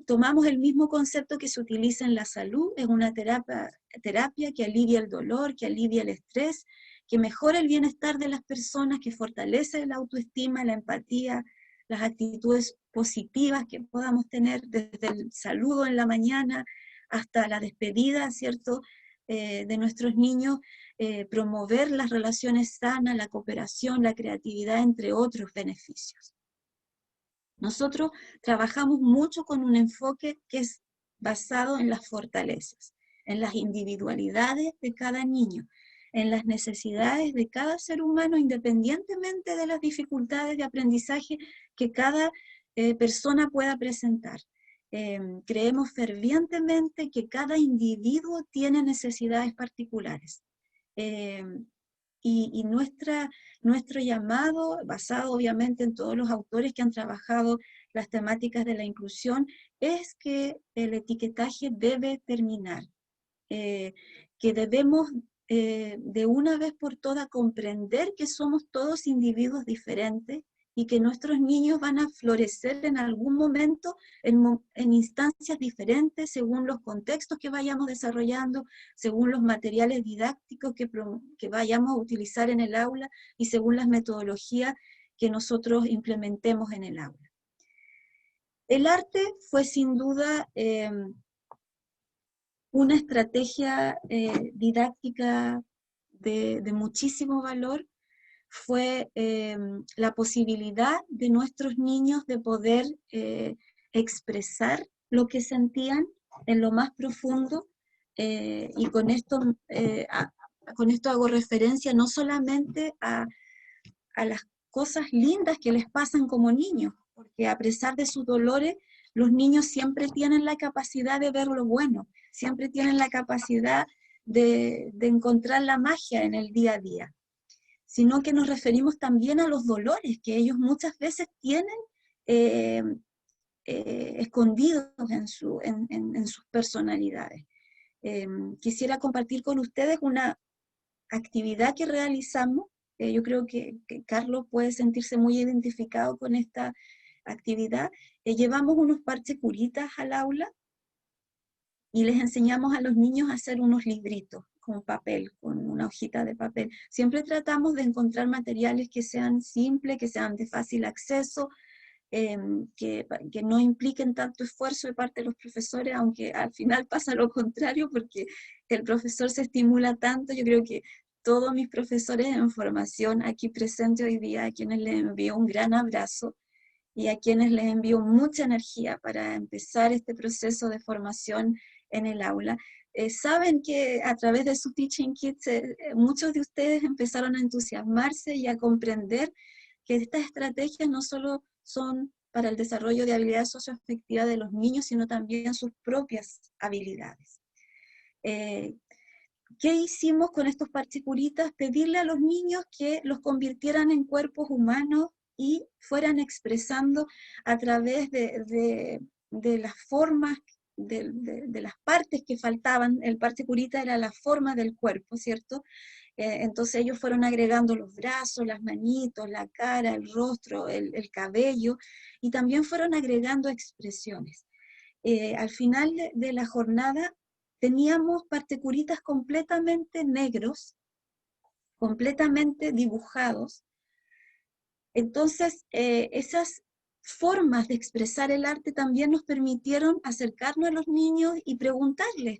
Tomamos el mismo concepto que se utiliza en la salud, es una terapia que alivia el dolor, que alivia el estrés, que mejora el bienestar de las personas, que fortalece la autoestima, la empatía, las actitudes positivas que podamos tener desde el saludo en la mañana hasta la despedida, ¿cierto?, de nuestros niños, promover las relaciones sanas, la cooperación, la creatividad, entre otros beneficios. Nosotros trabajamos mucho con un enfoque que es basado en las fortalezas, en las individualidades de cada niño, en las necesidades de cada ser humano, independientemente de las dificultades de aprendizaje que cada persona pueda presentar. Creemos fervientemente que cada individuo tiene necesidades particulares. Y nuestro llamado, basado obviamente en todos los autores que han trabajado las temáticas de la inclusión, es que el etiquetaje debe terminar, que debemos de una vez por todas comprender que somos todos individuos diferentes, y que nuestros niños van a florecer en algún momento en instancias diferentes, según los contextos que vayamos desarrollando, según los materiales didácticos que vayamos a utilizar en el aula y según las metodologías que nosotros implementemos en el aula. El arte fue sin duda una estrategia didáctica de muchísimo valor. Fue la posibilidad de nuestros niños de poder expresar lo que sentían en lo más profundo, y con esto hago referencia no solamente a las cosas lindas que les pasan como niños, porque a pesar de sus dolores, los niños siempre tienen la capacidad de ver lo bueno, siempre tienen la capacidad de encontrar la magia en el día a día, sino que nos referimos también a los dolores que ellos muchas veces tienen escondidos en sus personalidades. Quisiera compartir con ustedes una actividad que realizamos. Yo creo que Carlos puede sentirse muy identificado con esta actividad. Llevamos unos parches curitas al aula y les enseñamos a los niños a hacer unos libritos con papel, con una hojita de papel. Siempre tratamos de encontrar materiales que sean simples, que sean de fácil acceso, que no impliquen tanto esfuerzo de parte de los profesores, aunque al final pasa lo contrario, porque el profesor se estimula tanto. Yo creo que todos mis profesores en formación aquí presentes hoy día, a quienes les envío un gran abrazo, y a quienes les envío mucha energía para empezar este proceso de formación en el aula, saben que a través de su Teaching Kits muchos de ustedes empezaron a entusiasmarse y a comprender que estas estrategias no solo son para el desarrollo de habilidades socioafectivas de los niños, sino también sus propias habilidades. ¿Qué hicimos con estos parchecuritas? Pedirle a los niños que los convirtieran en cuerpos humanos y fueran expresando a través de las formas, de las partes que faltaban. El parchecurita era la forma del cuerpo, ¿cierto? Entonces ellos fueron agregando los brazos, las manitos, la cara, el rostro, el cabello, y también fueron agregando expresiones. Al final de la jornada teníamos parchecuritas completamente negros, completamente dibujados. Entonces, esas formas de expresar el arte también nos permitieron acercarnos a los niños y preguntarles,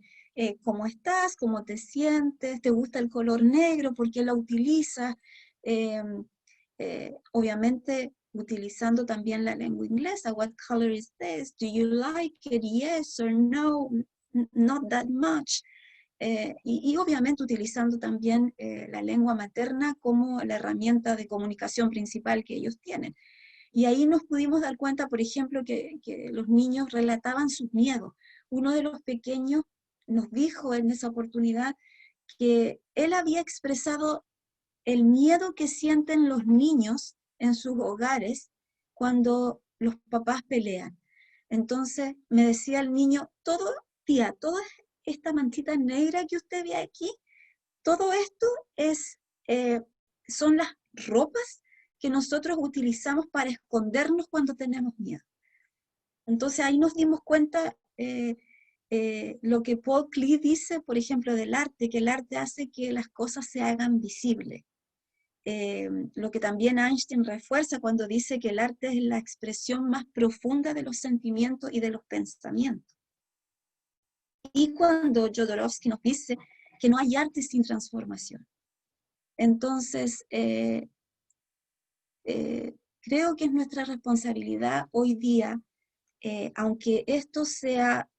¿cómo estás? ¿Cómo te sientes? ¿Te gusta el color negro? ¿Por qué lo utilizas? Obviamente, utilizando también la lengua inglesa. What color is this? Do you like it? Yes or no? Not that much. Y obviamente utilizando también la lengua materna como la herramienta de comunicación principal que ellos tienen. Y ahí nos pudimos dar cuenta, por ejemplo, que los niños relataban sus miedos. Uno de los pequeños nos dijo en esa oportunidad que él había expresado el miedo que sienten los niños en sus hogares cuando los papás pelean. Entonces me decía el niño, tía, toda esta manchita negra que usted ve aquí, todo esto son las ropas que nosotros utilizamos para escondernos cuando tenemos miedo. Entonces ahí nos dimos cuenta lo que Paul Klee dice, por ejemplo, del arte, que el arte hace que las cosas se hagan visibles. Lo que también Einstein refuerza cuando dice que el arte es la expresión más profunda de los sentimientos y de los pensamientos. Y cuando Jodorowsky nos dice que no hay arte sin transformación. Entonces, creo que es nuestra responsabilidad hoy día, aunque esto sea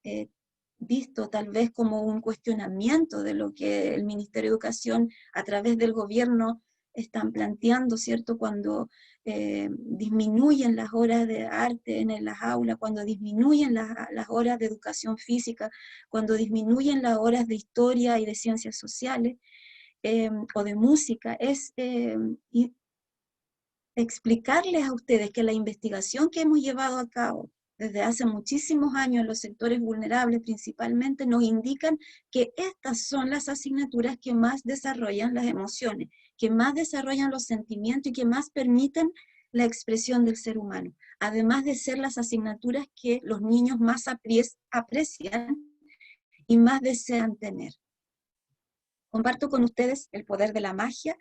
visto tal vez como un cuestionamiento de lo que el Ministerio de Educación a través del gobierno están planteando, ¿cierto? Cuando disminuyen las horas de arte en las aulas, cuando disminuyen las horas de educación física, cuando disminuyen las horas de historia y de ciencias sociales, o de música, es explicarles a ustedes que la investigación que hemos llevado a cabo desde hace muchísimos años en los sectores vulnerables principalmente, nos indican que estas son las asignaturas que más desarrollan las emociones, que más desarrollan los sentimientos y que más permiten la expresión del ser humano, además de ser las asignaturas que los niños más aprecian y más desean tener. Comparto con ustedes el poder de la magia,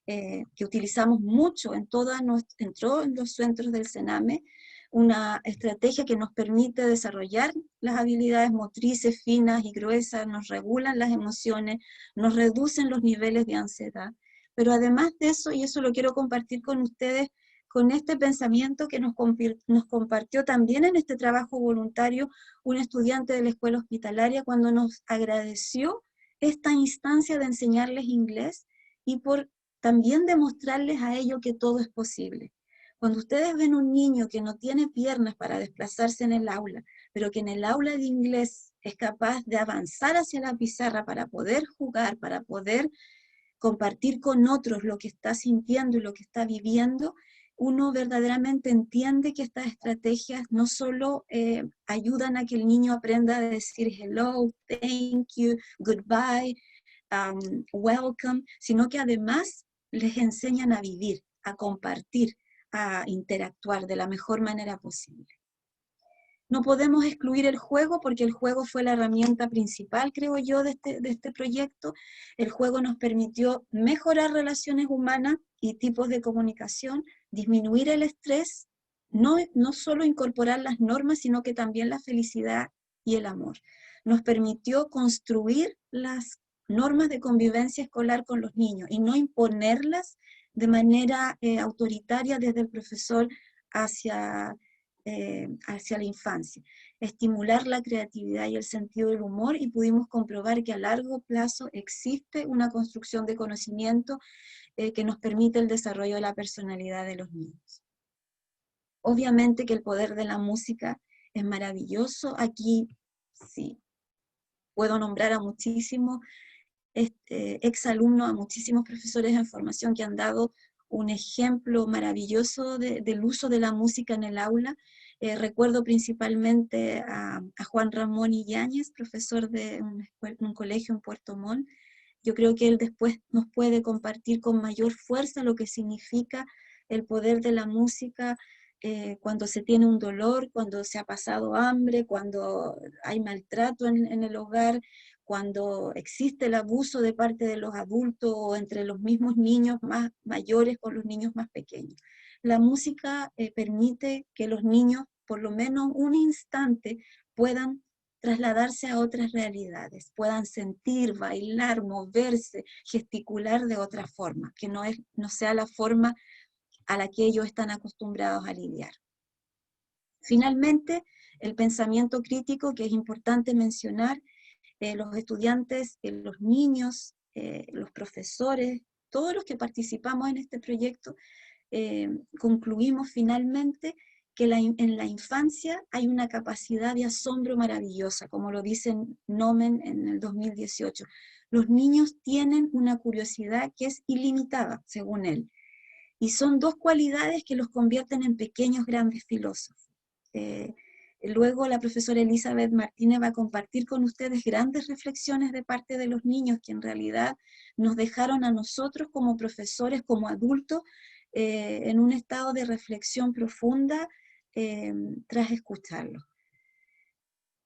que utilizamos mucho en todos los centros del CENAME, una estrategia que nos permite desarrollar las habilidades motrices finas y gruesas, nos regulan las emociones, nos reducen los niveles de ansiedad, pero además de eso, y eso lo quiero compartir con ustedes, con este pensamiento que nos compartió también en este trabajo voluntario un estudiante de la escuela hospitalaria cuando nos agradeció esta instancia de enseñarles inglés y por también demostrarles a ellos que todo es posible. Cuando ustedes ven un niño que no tiene piernas para desplazarse en el aula, pero que en el aula de inglés es capaz de avanzar hacia la pizarra para poder jugar, para poder compartir con otros lo que está sintiendo y lo que está viviendo, uno verdaderamente entiende que estas estrategias no solo ayudan a que el niño aprenda a decir hello, thank you, goodbye, welcome, sino que además les enseñan a vivir, a compartir, a interactuar de la mejor manera posible. No podemos excluir el juego porque el juego fue la herramienta principal, creo yo, de este proyecto. El juego nos permitió mejorar relaciones humanas y tipos de comunicación, disminuir el estrés, no solo incorporar las normas, sino que también la felicidad y el amor. Nos permitió construir las normas de convivencia escolar con los niños y no imponerlas de manera autoritaria desde el profesor hacia la infancia, estimular la creatividad y el sentido del humor, y pudimos comprobar que a largo plazo existe una construcción de conocimiento que nos permite el desarrollo de la personalidad de los niños. Obviamente que el poder de la música es maravilloso. Aquí sí, puedo nombrar a muchísimos exalumnos, a muchísimos profesores en formación que han dado un ejemplo maravilloso del uso de la música en el aula. Recuerdo principalmente a Juan Ramón Yáñez, profesor de un colegio en Puerto Montt. Yo creo que él después nos puede compartir con mayor fuerza lo que significa el poder de la música cuando se tiene un dolor, cuando se ha pasado hambre, cuando hay maltrato en el hogar, cuando existe el abuso de parte de los adultos o entre los mismos niños más mayores con los niños más pequeños. La música permite que los niños, por lo menos un instante, puedan trasladarse a otras realidades, puedan sentir, bailar, moverse, gesticular de otra forma, que no sea la forma a la que ellos están acostumbrados a lidiar. Finalmente, el pensamiento crítico, que es importante mencionar, los estudiantes, los niños, los profesores, todos los que participamos en este proyecto, concluimos finalmente que en la infancia hay una capacidad de asombro maravillosa, como lo dice Nomen en el 2018. Los niños tienen una curiosidad que es ilimitada, según él, y son dos cualidades que los convierten en pequeños grandes filósofos. Luego la profesora Elizabeth Martínez va a compartir con ustedes grandes reflexiones de parte de los niños que en realidad nos dejaron a nosotros como profesores, como adultos, en un estado de reflexión profunda tras escucharlos.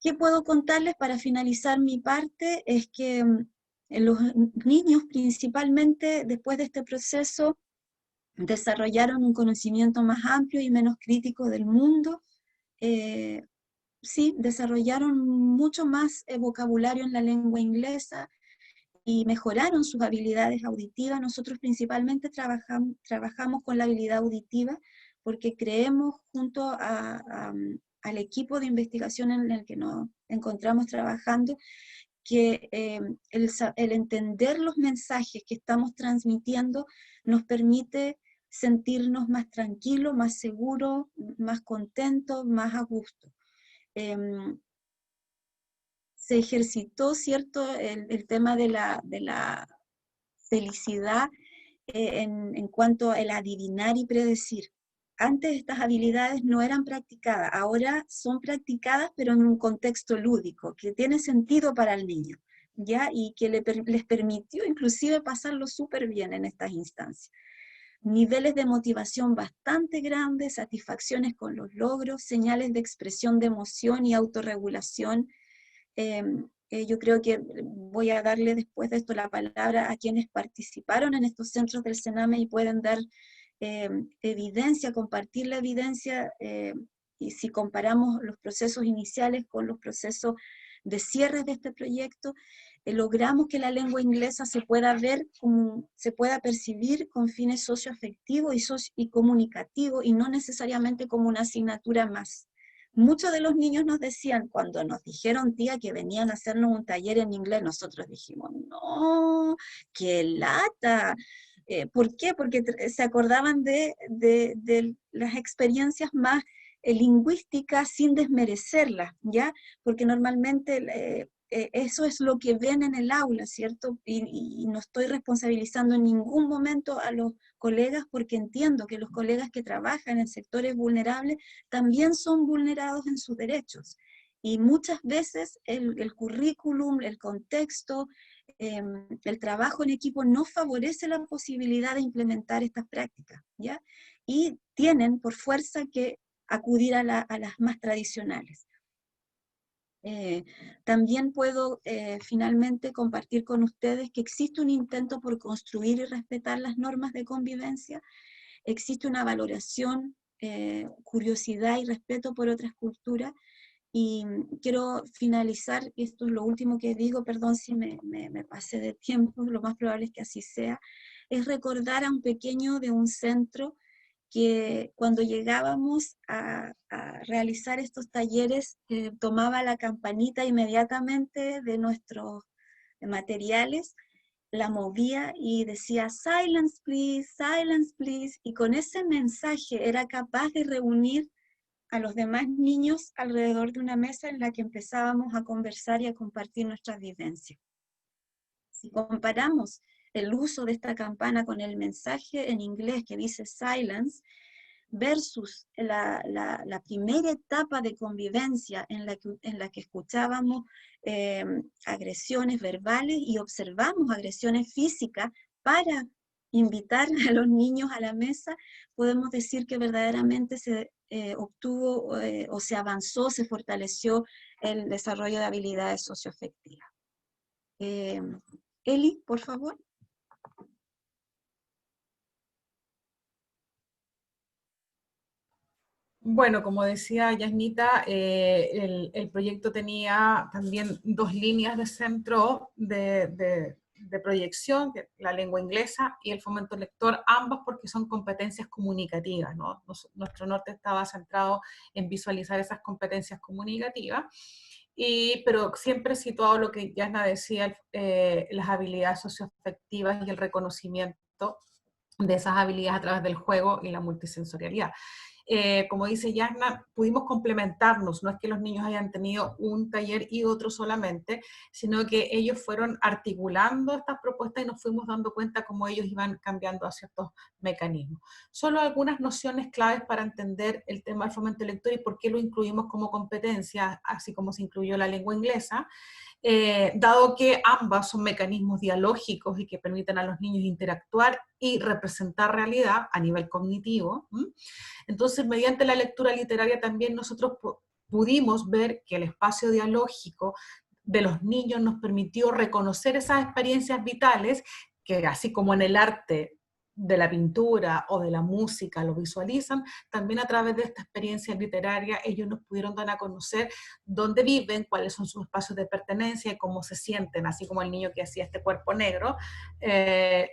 ¿Qué puedo contarles para finalizar mi parte? Es que los niños principalmente después de este proceso desarrollaron un conocimiento más amplio y menos crítico del mundo. Sí, desarrollaron mucho más vocabulario en la lengua inglesa y mejoraron sus habilidades auditivas. Nosotros principalmente trabajamos con la habilidad auditiva porque creemos junto al equipo de investigación en el que nos encontramos trabajando que el entender los mensajes que estamos transmitiendo nos permite sentirnos más tranquilos, más seguros, más contentos, más a gusto. Se ejercitó, ¿cierto?, el tema de la felicidad en cuanto al adivinar y predecir. Antes estas habilidades no eran practicadas, ahora son practicadas pero en un contexto lúdico, que tiene sentido para el niño, ¿ya? Y que les permitió inclusive pasarlo súper bien en estas instancias. niveles de motivación bastante grandes, satisfacciones con los logros, señales de expresión de emoción y autorregulación. Yo creo que voy a darle después de esto la palabra a quienes participaron en estos centros del Sename y pueden dar evidencia, compartir la evidencia, y si comparamos los procesos iniciales con los procesos de cierre de este proyecto, logramos que la lengua inglesa se pueda ver, se pueda percibir con fines socioafectivos y comunicativos, y no necesariamente como una asignatura más. Muchos de los niños nos decían, cuando nos dijeron, tía, que venían a hacernos un taller en inglés, nosotros dijimos, no, qué lata. ¿Por qué? Porque se acordaban de las experiencias más lingüísticas sin desmerecerlas, ¿ya? Porque normalmente eso es lo que ven en el aula, ¿cierto? Y no estoy responsabilizando en ningún momento a los colegas, porque entiendo que los colegas que trabajan en sectores vulnerables también son vulnerados en sus derechos. Y muchas veces el currículum, el contexto, el trabajo en equipo no favorece la posibilidad de implementar estas prácticas, ¿ya? Y tienen por fuerza que acudir a las más tradicionales. También puedo finalmente compartir con ustedes que existe un intento por construir y respetar las normas de convivencia, existe una valoración, curiosidad y respeto por otras culturas, y quiero finalizar, esto es lo último que digo, perdón si me pasé de tiempo, lo más probable es que así sea, es recordar a un pequeño de un centro que cuando llegábamos a realizar estos talleres, tomaba la campanita inmediatamente de nuestros materiales, la movía y decía silence please, y con ese mensaje era capaz de reunir a los demás niños alrededor de una mesa en la que empezábamos a conversar y a compartir nuestras vivencias. Si comparamos el uso de esta campana con el mensaje en inglés que dice silence, versus la primera etapa de convivencia en la que escuchábamos agresiones verbales y observamos agresiones físicas para invitar a los niños a la mesa, podemos decir que verdaderamente se obtuvo o se avanzó, se fortaleció el desarrollo de habilidades socioafectivas. Eli, por favor. Bueno, como decía Yasnita, el proyecto tenía también dos líneas de centro de proyección, la lengua inglesa y el fomento lector, ambas porque son competencias comunicativas, ¿no? Nuestro norte estaba centrado en visualizar esas competencias comunicativas, pero siempre situado lo que Yasna decía, las habilidades socioafectivas y el reconocimiento de esas habilidades a través del juego y la multisensorialidad. Como dice Yasna, pudimos complementarnos, no es que los niños hayan tenido un taller y otro solamente, sino que ellos fueron articulando estas propuestas y nos fuimos dando cuenta cómo ellos iban cambiando a ciertos mecanismos. Solo algunas nociones claves para entender el tema del fomento lector y por qué lo incluimos como competencia, así como se incluyó la lengua inglesa. Dado que ambas son mecanismos dialógicos y que permiten a los niños interactuar y representar realidad a nivel cognitivo. Entonces, mediante la lectura literaria también nosotros pudimos ver que el espacio dialógico de los niños nos permitió reconocer esas experiencias vitales que, así como en el arte de la pintura o de la música lo visualizan, también a través de esta experiencia literaria ellos nos pudieron dar a conocer dónde viven, cuáles son sus espacios de pertenencia y cómo se sienten, así como el niño que hacía este cuerpo negro.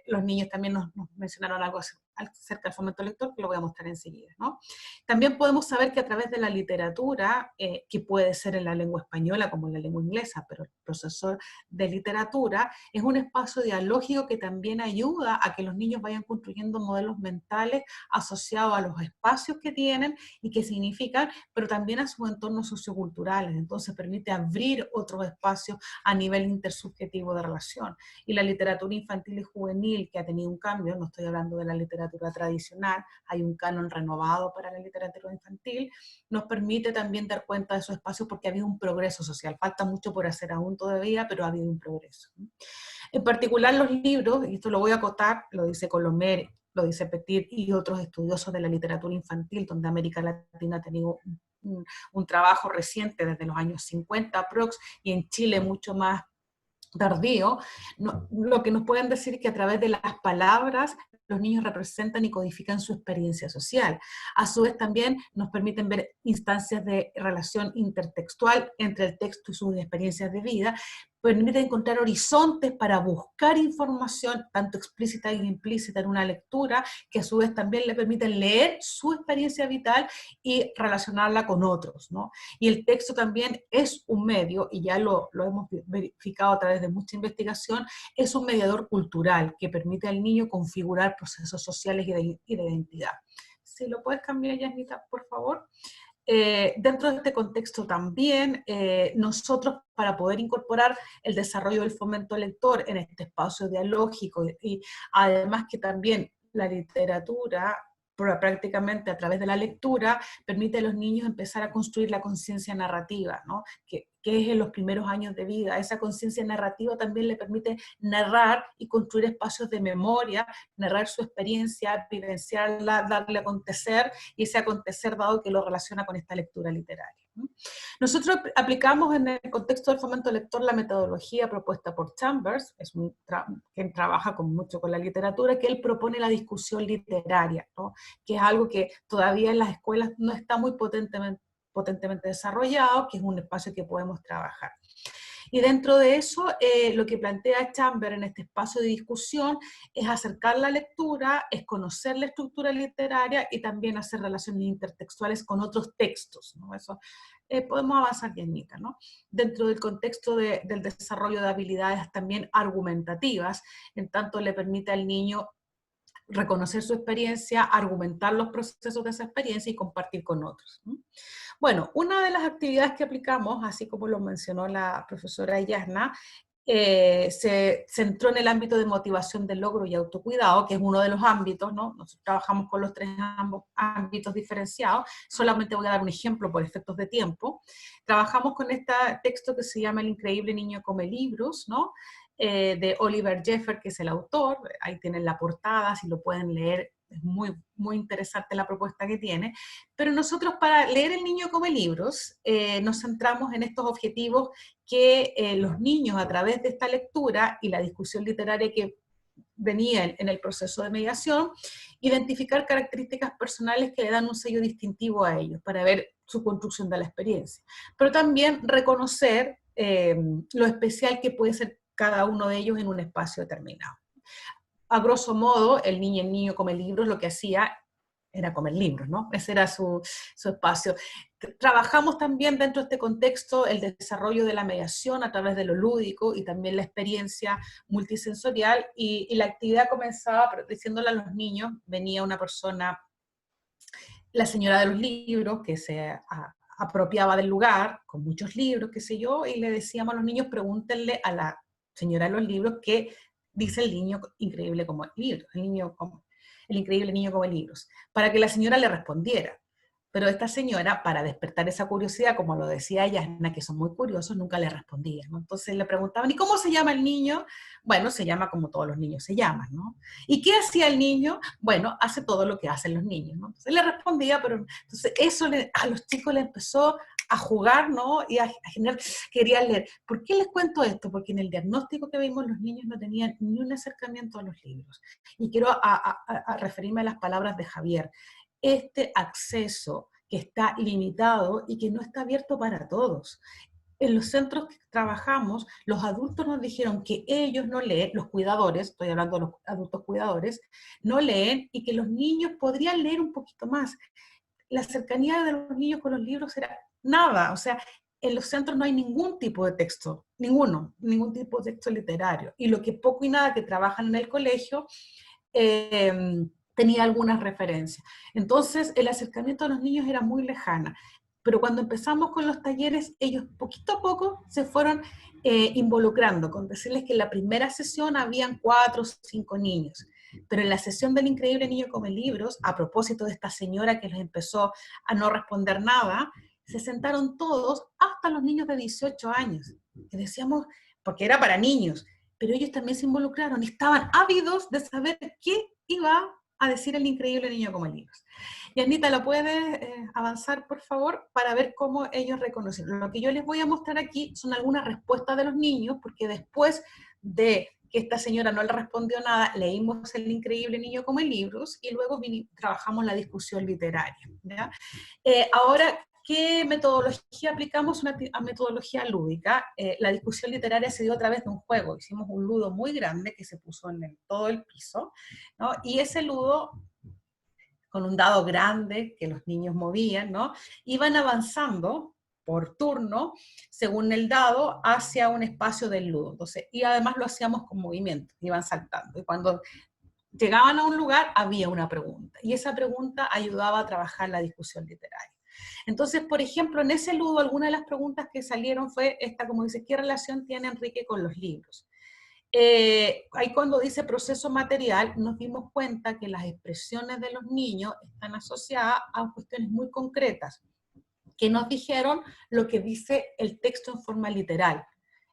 Los niños también nos mencionaron algo acerca del fomento lector, que lo voy a mostrar enseguida, ¿no? También podemos saber que a través de la literatura, que puede ser en la lengua española como en la lengua inglesa, pero el profesor de literatura es un espacio dialógico que también ayuda a que los niños vayan construyendo modelos mentales asociados a los espacios que tienen y que significan, pero también a sus entornos socioculturales. Entonces permite abrir otros espacios a nivel intersubjetivo de relación. Y la literatura infantil y juvenil, que ha tenido un cambio, no estoy hablando de la literatura tradicional, hay un canon renovado para la literatura infantil, nos permite también dar cuenta de esos espacios porque ha habido un progreso social. Falta mucho por hacer aún todavía, pero ha habido un progreso. En particular los libros, y esto lo voy a acotar, lo dice Colomer lo dice Petit y otros estudiosos de la literatura infantil, donde América Latina ha tenido un trabajo reciente desde los años 50 aprox, y en Chile mucho más tardío, lo que nos pueden decir es que a través de las palabras los niños representan y codifican su experiencia social. A su vez también nos permiten ver instancias de relación intertextual entre el texto y sus experiencias de vida, permite encontrar horizontes para buscar información, tanto explícita e implícita en una lectura, que a su vez también le permiten leer su experiencia vital y relacionarla con otros, ¿no? Y el texto también es un medio, y ya lo hemos verificado a través de mucha investigación, es un mediador cultural que permite al niño configurar procesos sociales y de identidad. Si lo puedes cambiar, Yasnita, por favor. Dentro de este contexto también, nosotros para poder incorporar el desarrollo del fomento lector en este espacio dialógico y además que también la literatura, prácticamente a través de la lectura, permite a los niños empezar a construir la conciencia narrativa, ¿no? que es en los primeros años de vida. Esa conciencia narrativa también le permite narrar y construir espacios de memoria, narrar su experiencia, vivenciarla, darle a acontecer, y ese acontecer dado que lo relaciona con esta lectura literaria, ¿no? Nosotros aplicamos en el contexto del fomento lector la metodología propuesta por Chambers, es quien trabaja mucho con la literatura, que él propone la discusión literaria, ¿no? Que es algo que todavía en las escuelas no está muy potentemente desarrollado, que es un espacio que podemos trabajar. Y dentro de eso, lo que plantea Chambers en este espacio de discusión es acercar la lectura, es conocer la estructura literaria y también hacer relaciones intertextuales con otros textos, ¿no? Eso podemos avanzar bien, Nica, ¿no? Dentro del contexto del desarrollo de habilidades también argumentativas, en tanto le permite al niño reconocer su experiencia, argumentar los procesos de esa experiencia y compartir con otros, ¿no? Bueno, una de las actividades que aplicamos, así como lo mencionó la profesora Yasna, se centró en el ámbito de motivación del logro y autocuidado, que es uno de los ámbitos, ¿no? Nosotros trabajamos con los tres ámbitos diferenciados, solamente voy a dar un ejemplo por efectos de tiempo. Trabajamos con este texto que se llama El increíble niño come libros, ¿no? De Oliver Jeffers, que es el autor, ahí tienen la portada, si lo pueden leer, es muy, muy interesante la propuesta que tiene, pero nosotros para leer El niño come libros nos centramos en estos objetivos que los niños a través de esta lectura y la discusión literaria que venía en el proceso de mediación, identificar características personales que le dan un sello distintivo a ellos para ver su construcción de la experiencia, pero también reconocer lo especial que puede ser cada uno de ellos en un espacio determinado. A grosso modo, el niño come libros, lo que hacía era comer libros, ¿no? Ese era su espacio. Trabajamos también dentro de este contexto el desarrollo de la mediación a través de lo lúdico y también la experiencia multisensorial, y la actividad comenzaba diciéndole a los niños, venía una persona, la señora de los libros, que se apropiaba del lugar, con muchos libros, qué sé yo, y le decíamos a los niños, pregúntenle a la señora de los libros qué dice el niño increíble como libros, el increíble niño come libros, para que la señora le respondiera. Pero esta señora, para despertar esa curiosidad, como lo decía Yasna, que son muy curiosos, nunca le respondía, ¿no? Entonces le preguntaban, ¿y cómo se llama el niño? Bueno, se llama como todos los niños se llaman, ¿no? ¿Y qué hacía el niño? Bueno, hace todo lo que hacen los niños, ¿no? Entonces le respondía, pero entonces eso a los chicos les empezó a jugar, ¿no? Y a generar, querían leer. ¿Por qué les cuento esto? Porque en el diagnóstico que vimos los niños no tenían ni un acercamiento a los libros. Y quiero referirme a las palabras de Javier. Este acceso que está limitado y que no está abierto para todos. En los centros que trabajamos, los adultos nos dijeron que ellos no leen, los cuidadores, estoy hablando de los adultos cuidadores, no leen, y que los niños podrían leer un poquito más. La cercanía de los niños con los libros era nada, o sea, en los centros no hay ningún tipo de texto, ningún tipo de texto literario, y lo que poco y nada que trabajan en el colegio, tenía algunas referencias. Entonces, el acercamiento a los niños era muy lejana. Pero cuando empezamos con los talleres, ellos poquito a poco se fueron involucrando, con decirles que en la primera sesión habían 4 o 5 niños. Pero en la sesión del increíble niño come libros, a propósito de esta señora que les empezó a no responder nada, se sentaron todos, hasta los niños de 18 años. Y decíamos, porque era para niños, pero ellos también se involucraron, estaban ávidos de saber qué iba a decir El increíble niño come libros. Y Anita, ¿la puedes avanzar, por favor, para ver cómo ellos reconocen? Lo que yo les voy a mostrar aquí son algunas respuestas de los niños, porque después de que esta señora no le respondió nada, leímos El increíble niño come libros y luego trabajamos la discusión literaria, ¿ya? Ahora, ¿qué metodología aplicamos? Una metodología lúdica. La discusión literaria se dio a través de un juego. Hicimos un ludo muy grande que se puso en todo el piso, ¿no? Y ese ludo, con un dado grande que los niños movían, ¿no? Iban avanzando por turno, según el dado, hacia un espacio del ludo. Entonces, y además lo hacíamos con movimiento, iban saltando. Y cuando llegaban a un lugar, había una pregunta. Y esa pregunta ayudaba a trabajar la discusión literaria. Entonces, por ejemplo, en ese ludo, alguna de las preguntas que salieron fue esta, como dice, ¿qué relación tiene Enrique con los libros? Ahí cuando dice proceso material, nos dimos cuenta que las expresiones de los niños están asociadas a cuestiones muy concretas, que nos dijeron lo que dice el texto en forma literal.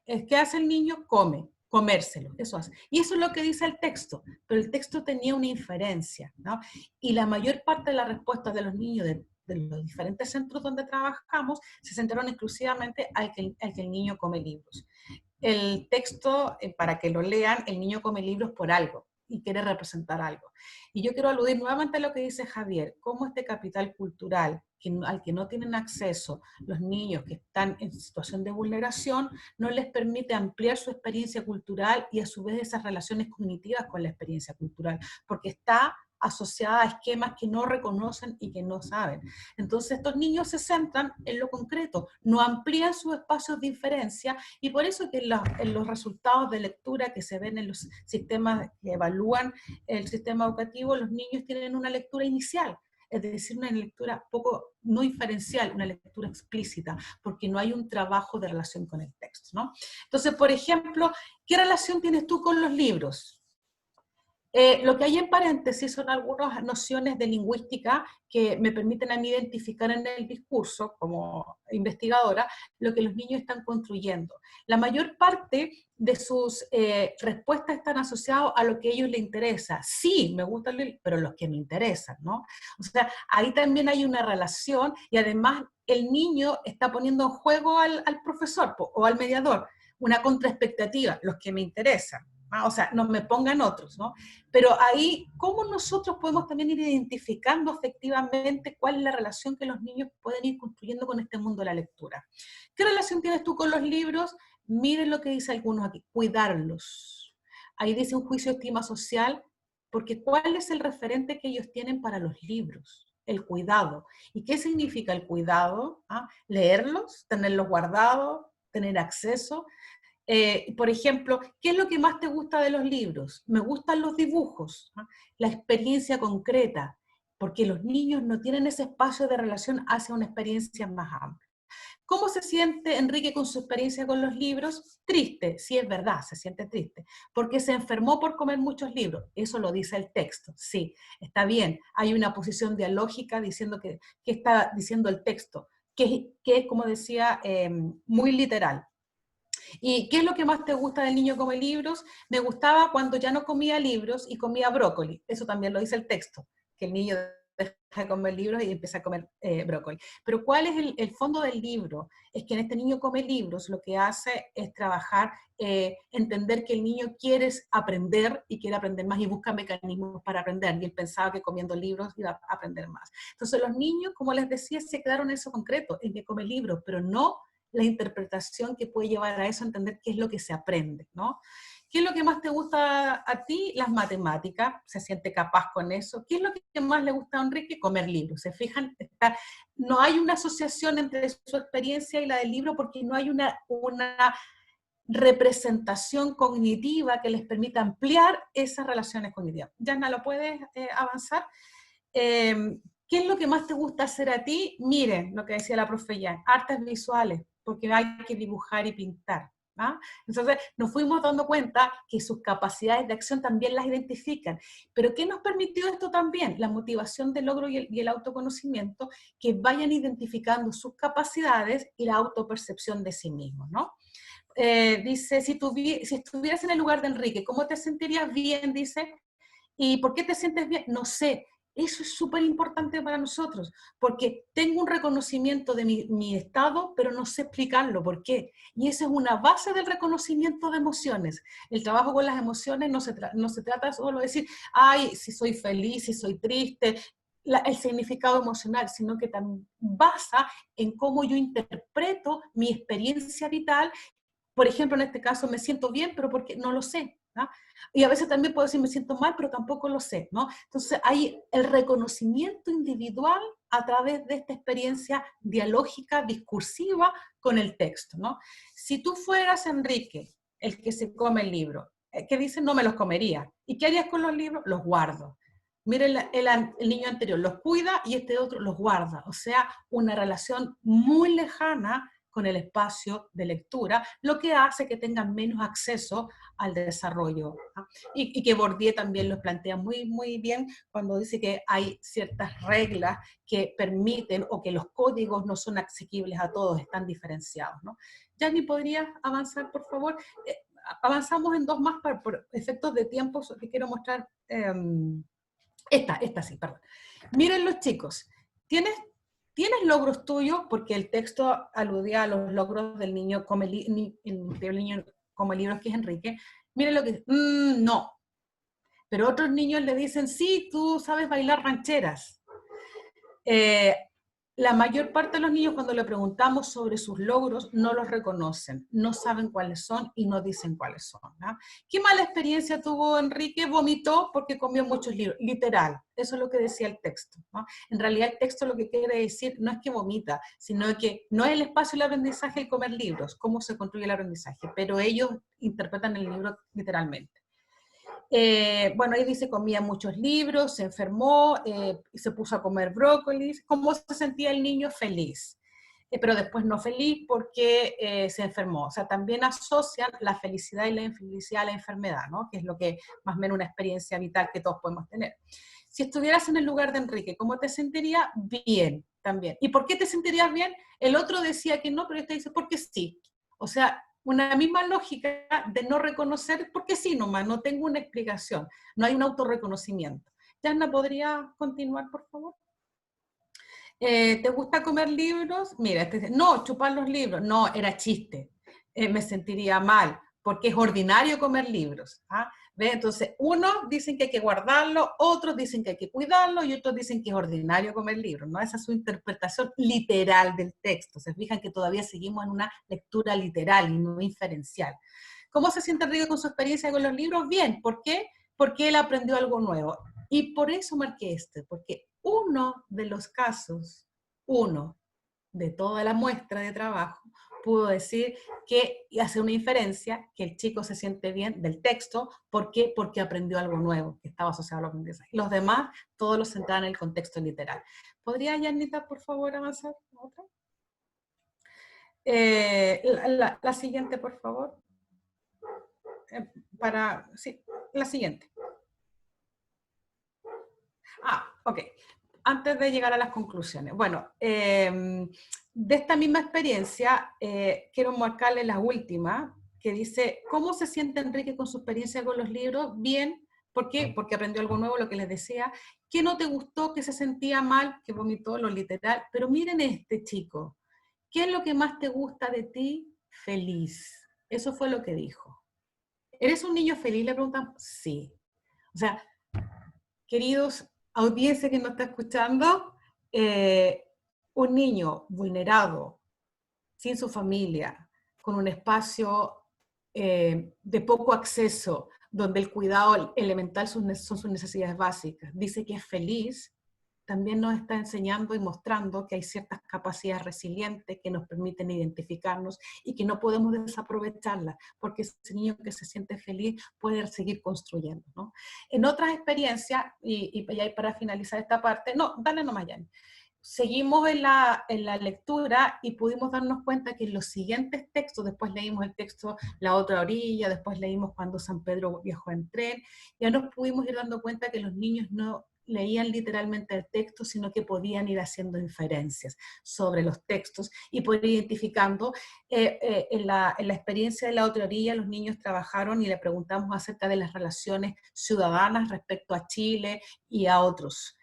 ¿Qué hace el niño? Come, comérselo, eso hace. Y eso es lo que dice el texto, pero el texto tenía una inferencia, ¿no? Y la mayor parte de las respuestas de los niños de los diferentes centros donde trabajamos se centraron exclusivamente al que el niño come libros. El texto, para que lo lean, el niño come libros por algo y quiere representar algo. Y yo quiero aludir nuevamente a lo que dice Javier, cómo este capital cultural al que no tienen acceso los niños que están en situación de vulneración, no les permite ampliar su experiencia cultural y a su vez esas relaciones cognitivas con la experiencia cultural, porque está asociada a esquemas que no reconocen y que no saben. Entonces estos niños se centran en lo concreto, no amplían sus espacios de inferencia y por eso que en los resultados de lectura que se ven en los sistemas que evalúan el sistema educativo, los niños tienen una lectura inicial, es decir, una lectura poco, no inferencial, una lectura explícita, porque no hay un trabajo de relación con el texto, ¿no? Entonces, por ejemplo, ¿qué relación tienes tú con los libros? Lo que hay en paréntesis son algunas nociones de lingüística que me permiten a mí identificar en el discurso, como investigadora, lo que los niños están construyendo. La mayor parte de sus respuestas están asociadas a lo que a ellos les interesa. Sí, me gusta leer, pero los que me interesan, ¿no? O sea, ahí también hay una relación y además el niño está poniendo en juego al profesor o al mediador, una contraexpectativa, los que me interesan. O sea, no me pongan otros, ¿no? Pero ahí, ¿cómo nosotros podemos también ir identificando efectivamente cuál es la relación que los niños pueden ir construyendo con este mundo de la lectura? ¿Qué relación tienes tú con los libros? Miren lo que dice algunos aquí, cuidarlos. Ahí dice un juicio de estima social, porque ¿cuál es el referente que ellos tienen para los libros? El cuidado. ¿Y qué significa el cuidado? Leerlos, tenerlos guardados, tener acceso. Por ejemplo, ¿qué es lo que más te gusta de los libros? Me gustan los dibujos, ¿no? La experiencia concreta, porque los niños no tienen ese espacio de relación hacia una experiencia más amplia. ¿Cómo se siente Enrique con su experiencia con los libros? Triste, sí es verdad, se siente triste, porque se enfermó por comer muchos libros, eso lo dice el texto, sí, está bien, hay una posición dialógica diciendo que está diciendo el texto, que es como decía, muy literal. ¿Y qué es lo que más te gusta del niño come libros? Me gustaba cuando ya no comía libros y comía brócoli. Eso también lo dice el texto, que el niño deja de comer libros y empieza a comer brócoli. Pero ¿cuál es el fondo del libro? Es que en este niño come libros lo que hace es trabajar, entender que el niño quiere aprender y quiere aprender más y busca mecanismos para aprender. Y él pensaba que comiendo libros iba a aprender más. Entonces los niños, como les decía, se quedaron en eso concreto, en que come libros, pero no la interpretación que puede llevar a eso, entender qué es lo que se aprende, ¿no? ¿Qué es lo que más te gusta a ti? Las matemáticas, se siente capaz con eso. ¿Qué es lo que más le gusta a Enrique? Comer libros. ¿Se fijan? No hay una asociación entre su experiencia y la del libro porque no hay una representación cognitiva que les permita ampliar esas relaciones cognitivas. Yana, ¿lo puedes avanzar? ¿Qué es lo que más te gusta hacer a ti? Miren, lo que decía la profe Jan, artes visuales, porque hay que dibujar y pintar. ¿Ah? Entonces nos fuimos dando cuenta que sus capacidades de acción también las identifican. Pero ¿qué nos permitió esto también? La motivación del logro y el autoconocimiento, que vayan identificando sus capacidades y la autopercepción de sí mismos, ¿no? Dice, si estuvieras en el lugar de Enrique, ¿cómo te sentirías bien? Dice, ¿Y por qué te sientes bien? No sé. Eso es súper importante para nosotros, porque tengo un reconocimiento de mi estado, pero no sé explicarlo, ¿por qué? Y esa es una base del reconocimiento de emociones. El trabajo con las emociones no se trata solo de decir, ay, si soy feliz, si soy triste, el significado emocional, sino que también basa en cómo yo interpreto mi experiencia vital. Por ejemplo, en este caso me siento bien, pero porque no lo sé, ¿no? Y a veces también puedo decir me siento mal, pero tampoco lo sé, ¿no? Entonces hay el reconocimiento individual a través de esta experiencia dialógica, discursiva con el texto, ¿no? Si tú fueras Enrique, el que se come el libro, que dice no me los comería, ¿y qué harías con los libros? Los guardo. Miren, el niño anterior los cuida y este otro los guarda, o sea, una relación muy lejana con el espacio de lectura, lo que hace que tengan menos acceso al desarrollo. ¿No? Y que Bourdieu también lo plantea muy, muy bien cuando dice que hay ciertas reglas que permiten o que los códigos no son asequibles a todos, están diferenciados. ¿No? Yanni, ¿podrías avanzar, por favor? Avanzamos en dos más por efectos de tiempo que quiero mostrar. Esta sí, perdón. Miren los chicos, ¿tienes logros tuyos? Porque el texto aludía a los logros del niño del niño como libros, que es Enrique. Miren lo que dice, no. Pero otros niños le dicen, sí, tú sabes bailar rancheras. La mayor parte de los niños, cuando le preguntamos sobre sus logros, no los reconocen, no saben cuáles son y no dicen cuáles son. ¿No? ¿Qué mala experiencia tuvo Enrique? Vomitó porque comió muchos libros, literal, eso es lo que decía el texto. ¿No? En realidad el texto lo que quiere decir no es que vomita, sino que no es el espacio del aprendizaje el comer libros, cómo se construye el aprendizaje, pero ellos interpretan el libro literalmente. Bueno, ahí dice comía muchos libros, se enfermó, se puso a comer brócolis. ¿Cómo se sentía el niño? Feliz. Pero después no feliz porque se enfermó. O sea, también asocian la felicidad y la infelicidad a la enfermedad, ¿no? Que es lo que más o menos una experiencia vital que todos podemos tener. Si estuvieras en el lugar de Enrique, ¿cómo te sentirías? Bien, también. ¿Y por qué te sentirías bien? El otro decía que no, pero este dice, porque sí. O sea, una misma lógica de no reconocer, porque sí nomás, no tengo una explicación, no hay un autorreconocimiento. Yanna, ¿podría continuar, por favor? ¿Te gusta comer libros? Mira, este dice, no, chupar los libros, no, era chiste, me sentiría mal, porque es ordinario comer libros. ¿Ah? ¿Ve? Entonces, unos dicen que hay que guardarlo, otros dicen que hay que cuidarlo y otros dicen que es ordinario comer libros, ¿no? Esa es su interpretación literal del texto. Se fijan que todavía seguimos en una lectura literal y no inferencial. ¿Cómo se siente Enrique con su experiencia con los libros? Bien, ¿por qué? Porque él aprendió algo nuevo. Y por eso marqué porque uno de los casos, uno de toda la muestra de trabajo, pudo decir que, y hacer una inferencia, que el chico se siente bien del texto. ¿Por qué? Porque aprendió algo nuevo, que estaba asociado al aprendizaje. Los demás, todos los centraban en el contexto literal. ¿Podría, Yanita, por favor, avanzar? ¿Otra? La siguiente, por favor. Sí, la siguiente. Ok. Antes de llegar a las conclusiones. Bueno, de esta misma experiencia, quiero marcarle la última, que dice, ¿cómo se siente Enrique con su experiencia con los libros? Bien. ¿Por qué? Porque aprendió algo nuevo, lo que les decía. ¿Qué no te gustó? Que se sentía mal, que vomitó, lo literal. Pero miren este chico. ¿Qué es lo que más te gusta de ti? Feliz. Eso fue lo que dijo. ¿Eres un niño feliz? Le preguntan. Sí. O sea, queridos audiencia que nos está escuchando, un niño vulnerado, sin su familia, con un espacio de poco acceso, donde el cuidado elemental son sus necesidades básicas, dice que es feliz, también nos está enseñando y mostrando que hay ciertas capacidades resilientes que nos permiten identificarnos y que no podemos desaprovecharlas, porque ese niño que se siente feliz puede seguir construyendo. ¿No? En otras experiencias, y para finalizar esta parte, no, dale nomás, Yanni. Seguimos en la lectura y pudimos darnos cuenta que en los siguientes textos, después leímos el texto La otra orilla, después leímos Cuando San Pedro viajó en tren, ya nos pudimos ir dando cuenta que los niños no leían literalmente el texto, sino que podían ir haciendo inferencias sobre los textos y poder ir identificando. En la experiencia de la otra orilla, los niños trabajaron y le preguntamos acerca de las relaciones ciudadanas respecto a Chile y a otros.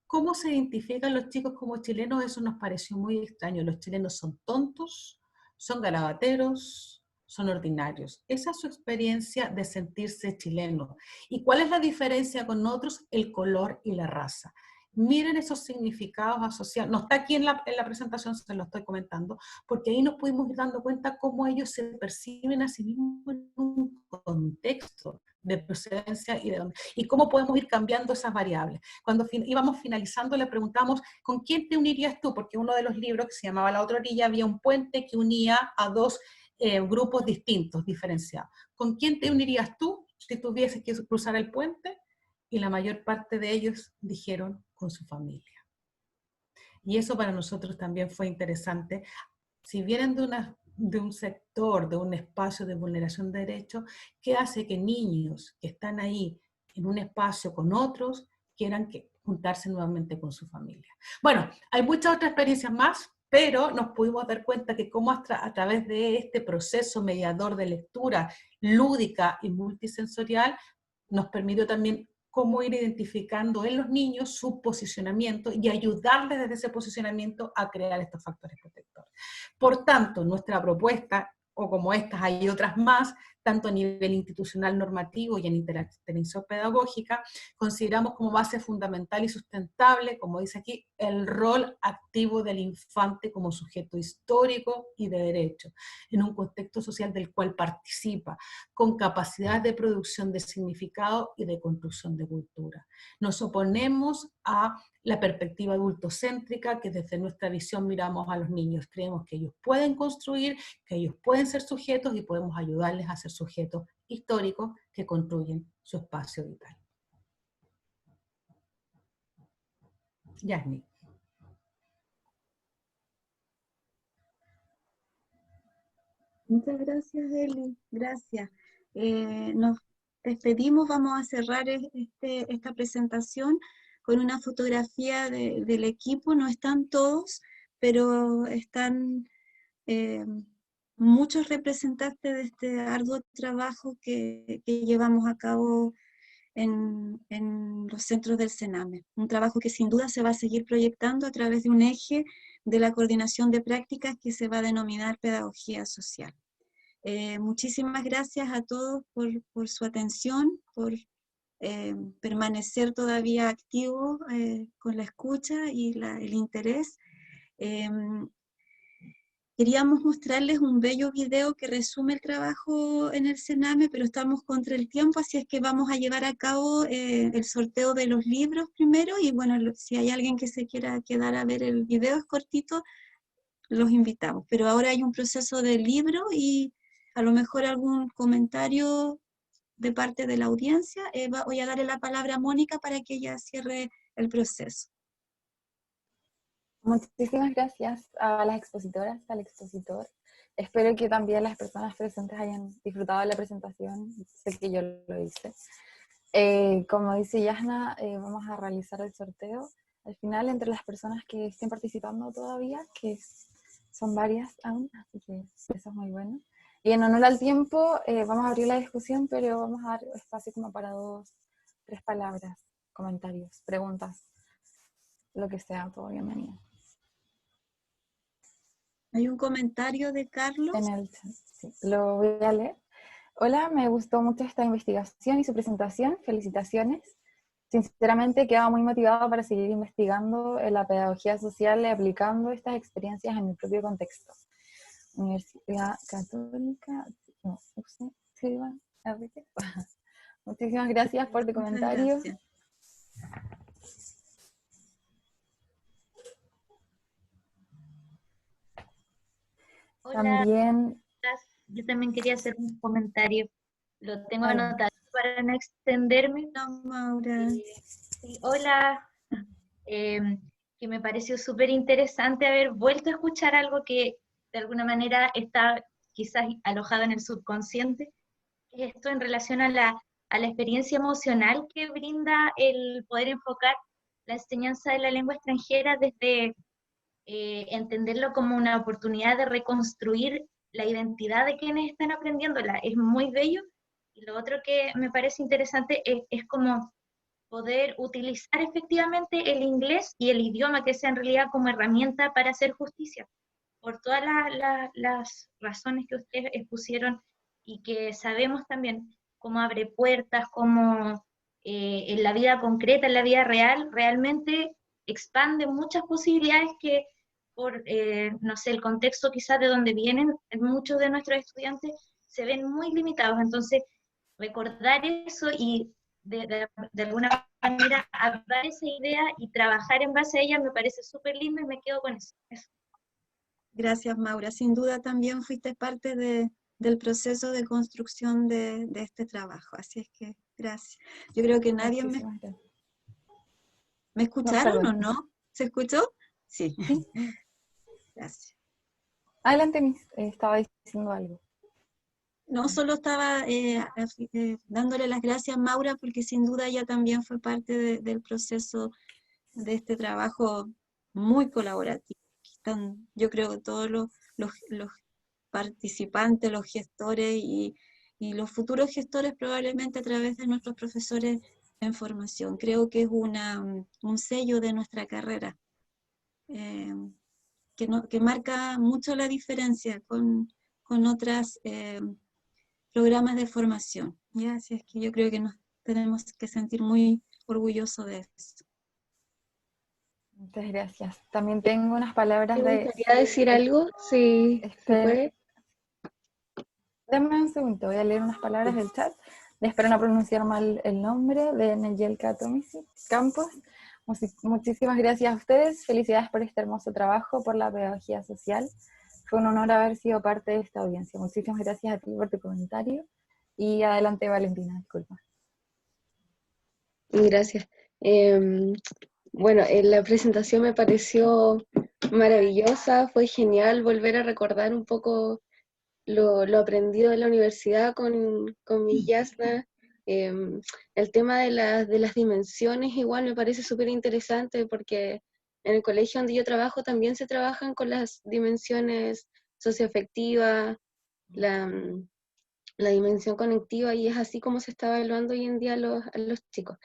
¿Cómo se identifican los chicos como chilenos? Eso nos pareció muy extraño. Los chilenos son tontos, son garabateros, son ordinarios. Esa es su experiencia de sentirse chileno. ¿Y cuál es la diferencia con otros? El color y la raza. Miren esos significados asociados. No está aquí en la presentación, se lo estoy comentando, porque ahí nos pudimos ir dando cuenta cómo ellos se perciben a sí mismos en un contexto de procedencia y cómo podemos ir cambiando esas variables. Cuando íbamos finalizando le preguntamos, ¿con quién te unirías tú? Porque uno de los libros que se llamaba La otra orilla había un puente que unía a dos grupos distintos, diferenciados. ¿Con quién te unirías tú si tuvieses que cruzar el puente? Y la mayor parte de ellos dijeron con su familia. Y eso para nosotros también fue interesante. Si vienen de un sector, de un espacio de vulneración de derechos, ¿qué hace que niños que están ahí en un espacio con otros quieran juntarse nuevamente con su familia? Bueno, hay muchas otras experiencias más, pero nos pudimos dar cuenta que cómo a través de este proceso mediador de lectura lúdica y multisensorial nos permitió también cómo ir identificando en los niños su posicionamiento y ayudarles desde ese posicionamiento a crear estos factores protectores. Por tanto, nuestra propuesta, o como estas hay otras más, tanto a nivel institucional normativo y en interacción pedagógica, consideramos como base fundamental y sustentable, como dice aquí, el rol activo del infante como sujeto histórico y de derecho, en un contexto social del cual participa, con capacidad de producción de significado y de construcción de cultura. Nos oponemos a la perspectiva adultocéntrica, que desde nuestra visión miramos a los niños. Creemos que ellos pueden construir, que ellos pueden ser sujetos y podemos ayudarles a ser sujetos históricos que construyen su espacio vital. Yasni. Muchas gracias, Eli. Gracias. Nos despedimos, vamos a cerrar esta presentación con una fotografía del equipo. No están todos, pero están muchos representantes de este arduo trabajo que llevamos a cabo en los centros del CENAME. Un trabajo que sin duda se va a seguir proyectando a través de un eje de la coordinación de prácticas que se va a denominar pedagogía social. Muchísimas gracias a todos por su atención, por permanecer todavía activos con la escucha y el interés. Queríamos mostrarles un bello video que resume el trabajo en el CENAME, pero estamos contra el tiempo, así es que vamos a llevar a cabo el sorteo de los libros primero, y bueno, si hay alguien que se quiera quedar a ver el video, es cortito, los invitamos. Pero ahora hay un proceso de libro y a lo mejor algún comentario de parte de la audiencia. Voy a darle la palabra a Mónica para que ella cierre el proceso. Muchísimas gracias a las expositoras, al expositor. Espero que también las personas presentes hayan disfrutado de la presentación. Sé que yo lo hice. Como dice Yasna, vamos a realizar el sorteo. Al final, entre las personas que estén participando todavía, que son varias aún, así que eso es muy bueno. Y en honor al tiempo, vamos a abrir la discusión, pero vamos a dar espacio como para 2, 3 palabras, comentarios, preguntas, lo que sea, todo bienvenido. Hay un comentario de Carlos. En el chat, sí, lo voy a leer. Hola, me gustó mucho esta investigación y su presentación, felicitaciones. Sinceramente quedaba muy motivada para seguir investigando en la pedagogía social y aplicando estas experiencias en mi propio contexto. Universidad Católica, no, muchísimas gracias por tu comentario. Gracias. Hola, También, yo también quería hacer un comentario. Lo tengo anotado para no extenderme. Hola, Maura. Sí, hola, que me pareció súper interesante haber vuelto a escuchar algo que de alguna manera está quizás alojado en el subconsciente. Esto en relación a a la experiencia emocional que brinda el poder enfocar la enseñanza de la lengua extranjera desde entenderlo como una oportunidad de reconstruir la identidad de quienes están aprendiéndola. Es muy bello. Y lo otro que me parece interesante es como poder utilizar efectivamente el inglés y el idioma, que sea en realidad como herramienta para hacer justicia, por todas las razones que ustedes expusieron y que sabemos también cómo abre puertas, cómo en la vida concreta, en la vida real, realmente expande muchas posibilidades que por, no sé, el contexto quizás de donde vienen, muchos de nuestros estudiantes se ven muy limitados. Entonces, recordar eso y de alguna manera hablar esa idea y trabajar en base a ella me parece súper lindo y me quedo con eso. Gracias, Maura. Sin duda también fuiste parte del proceso de construcción de este trabajo, así es que gracias. Yo creo que nadie me escucharon, ¿o no? ¿Se escuchó? Sí. Gracias. Adelante, Miss, estaba diciendo algo. No, solo estaba dándole las gracias a Maura, porque sin duda ella también fue parte del proceso de este trabajo muy colaborativo. Aquí están, yo creo, todos los participantes, los gestores y los futuros gestores probablemente a través de nuestros profesores en formación. Creo que es un sello de nuestra carrera, que marca mucho la diferencia con otros programas de formación. ¿Ya? Así es que yo creo que nos tenemos que sentir muy orgullosos de eso. Muchas gracias. También tengo unas palabras Me gustaría decir algo, si se puede. Dame un segundo, voy a leer unas palabras del chat. Espero no pronunciar mal el nombre de Neyelka Tomisic Campos. Muchísimas gracias a ustedes. Felicidades por este hermoso trabajo, por la pedagogía social. Fue un honor haber sido parte de esta audiencia. Muchísimas gracias a ti por tu comentario. Y adelante, Valentina, disculpa. Gracias. Bueno, la presentación me pareció maravillosa, fue genial volver a recordar un poco lo aprendido en la universidad con mi Yasna. El tema de las dimensiones igual me parece súper interesante, porque en el colegio donde yo trabajo también se trabajan con las dimensiones socioafectivas, la dimensión conectiva, y es así como se está evaluando hoy en día a los chicos.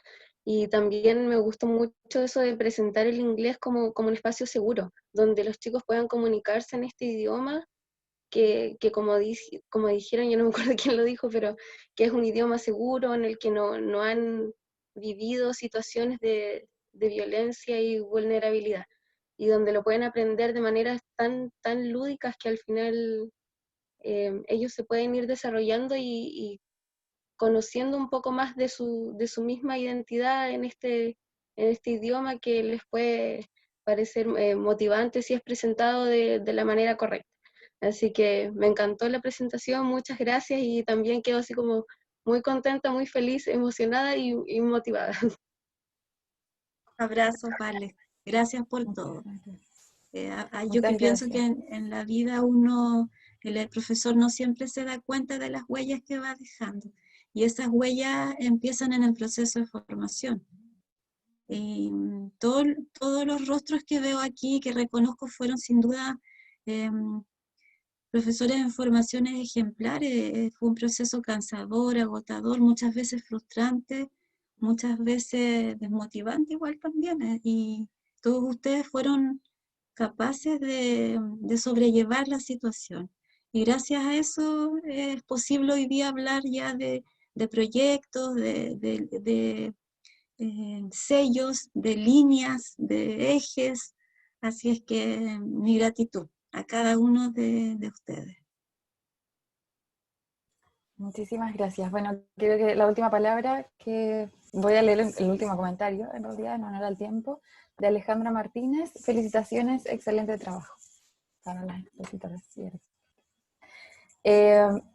Y también me gustó mucho eso de presentar el inglés como un espacio seguro, donde los chicos puedan comunicarse en este idioma, que como dijeron, yo no me acuerdo quién lo dijo, pero que es un idioma seguro en el que no han vivido situaciones de violencia y vulnerabilidad, y donde lo pueden aprender de maneras tan lúdicas que al final ellos se pueden ir desarrollando y conociendo un poco más de su misma identidad en este idioma, que les puede parecer motivante si es presentado de la manera correcta. Así que me encantó la presentación, muchas gracias, y también quedo así como muy contenta, muy feliz, emocionada y motivada. Abrazo, Vale. Gracias por todo. Yo que pienso que en la vida el profesor no siempre se da cuenta de las huellas que va dejando, y esas huellas empiezan en el proceso de formación. Y todos los rostros que veo aquí, que reconozco, fueron sin duda profesores en formaciones ejemplares. Fue un proceso cansador, agotador, muchas veces frustrante, muchas veces desmotivante igual también, y todos ustedes fueron capaces de sobrellevar la situación. Y gracias a eso es posible hoy día hablar ya de proyectos, de sellos, de líneas, de ejes. Así es que mi gratitud a cada uno de ustedes. Muchísimas gracias. Bueno, creo que la última palabra, que voy a leer el último comentario, en realidad, en honor al tiempo, de Alejandra Martínez. Felicitaciones, excelente trabajo. Para las expositoras.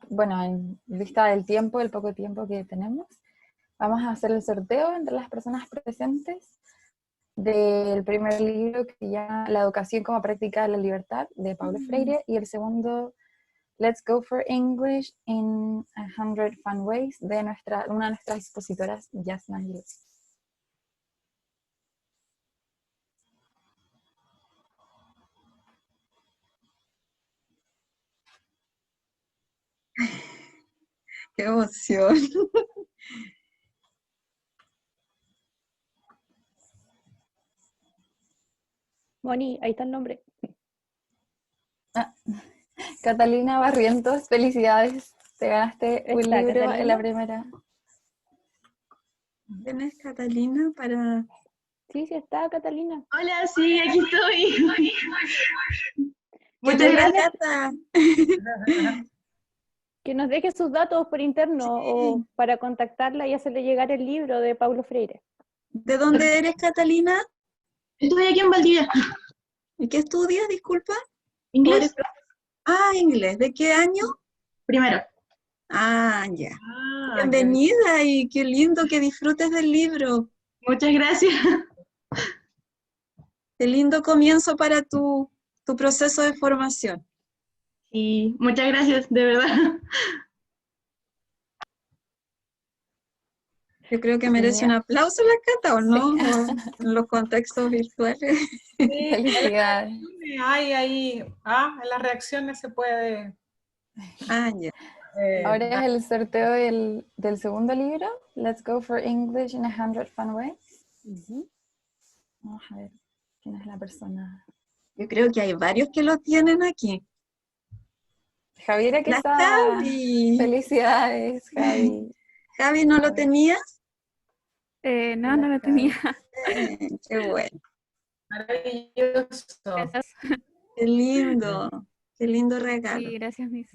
Bueno, en vista del tiempo, el poco tiempo que tenemos, vamos a hacer el sorteo entre las personas presentes del primer libro, que se llama La educación como práctica de la libertad, de Paulo Freire, y el segundo Let's Go for English in 100 Fun Ways, de una de nuestras expositoras, Jasna Giles. ¡Qué emoción! Moni, ahí está el nombre. Catalina Barrientos, felicidades. Te ganaste un ¿Está libro Catalina? en la primera. ¿Tienes, Catalina, para...? Sí, sí está Catalina. Hola, sí, aquí estoy. ¿Qué Muchas tal, gracias. Cata? Que nos deje sus datos por interno o para contactarla y hacerle llegar el libro de Paulo Freire. ¿De dónde eres, Catalina? Estoy aquí en Valdivia. ¿Y qué estudias, disculpa? ¿Inglés? Inglés. ¿De qué año? Primero. Ya. Ah, Bienvenida y qué lindo que disfrutes del libro. Muchas gracias. Qué lindo comienzo para tu proceso de formación. Y muchas gracias, de verdad. Yo creo que merece un aplauso la Cata, ¿o no? O en los contextos virtuales. sí, Felicidades. ahí, en las reacciones se puede... Ya. Ahora es el sorteo del segundo libro, Let's Go for English in 100 Fun Ways. Vamos a ver quién es la persona. Yo creo que hay varios que lo tienen aquí. Javiera La Quesada. Javi. Felicidades, Javi. Javi, ¿no lo tenías? No, no lo tenía. Qué bueno. Maravilloso. Qué lindo regalo. Sí, gracias, Miss.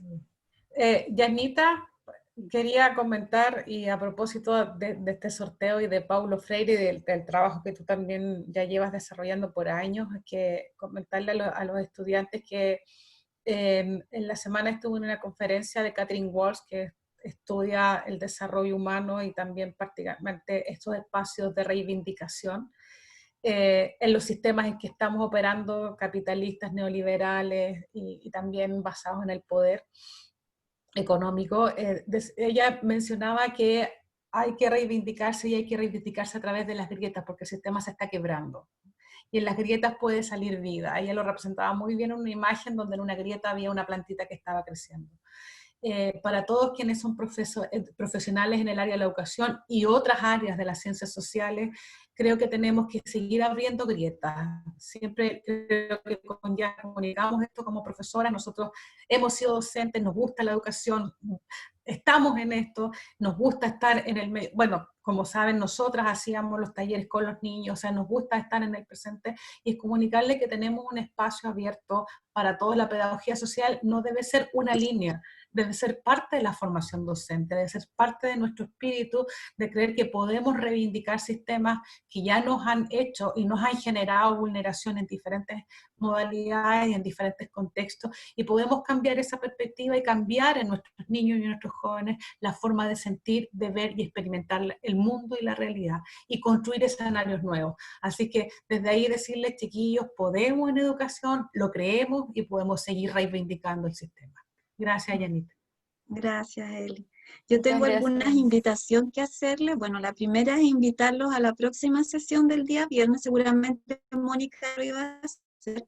Yanita, quería comentar, y a propósito de este sorteo y de Paulo Freire y del trabajo que tú también ya llevas desarrollando por años, que comentarle a los estudiantes que en la semana estuve en una conferencia de Catherine Walsh, que estudia el desarrollo humano y también prácticamente estos espacios de reivindicación en los sistemas en que estamos operando, capitalistas, neoliberales y también basados en el poder económico. Ella mencionaba que hay que reivindicarse y hay que reivindicarse a través de las grietas porque el sistema se está quebrando. Y en las grietas puede salir vida. Ella lo representaba muy bien en una imagen donde en una grieta había una plantita que estaba creciendo. Para todos quienes son profesionales en el área de la educación y otras áreas de las ciencias sociales, creo que tenemos que seguir abriendo grietas. Siempre creo que ya comunicamos esto como profesoras, nosotros hemos sido docentes, nos gusta la educación, estamos en esto, nos gusta estar en el medio, bueno, como saben, nosotras hacíamos los talleres con los niños, o sea, nos gusta estar en el presente y es comunicarle que tenemos un espacio abierto para toda la pedagogía social, no debe ser una línea, debe ser parte de la formación docente, debe ser parte de nuestro espíritu, de creer que podemos reivindicar sistemas que ya nos han hecho y nos han generado vulneración en diferentes modalidades y en diferentes contextos, y podemos cambiar esa perspectiva y cambiar en nuestros niños y en nuestros jóvenes la forma de sentir, de ver y experimentar el mundo y la realidad, y construir escenarios nuevos. Así que desde ahí decirles, chiquillos, podemos en educación, lo creemos y podemos seguir reivindicando el sistema. Gracias, Yanita. Gracias, Eli. Yo Muchas tengo gracias. algunas invitaciones que hacerles. Bueno, la primera es invitarlos a la próxima sesión del día viernes. Seguramente Mónica lo iba a hacer.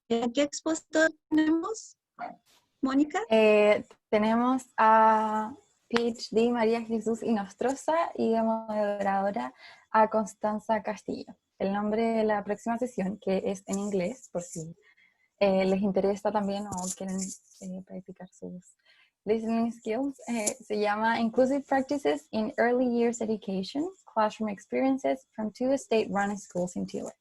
¿Qué expositor tenemos, Mónica? Tenemos a PhD María Jesús Inostroza y de moderadora a Constanza Castillo. El nombre de la próxima sesión, que es en inglés, por si les interesa también o quieren practicar sus listening skills, se llama Inclusive Practices in Early Years Education, Classroom Experiences from two State-Run Schools in Chile.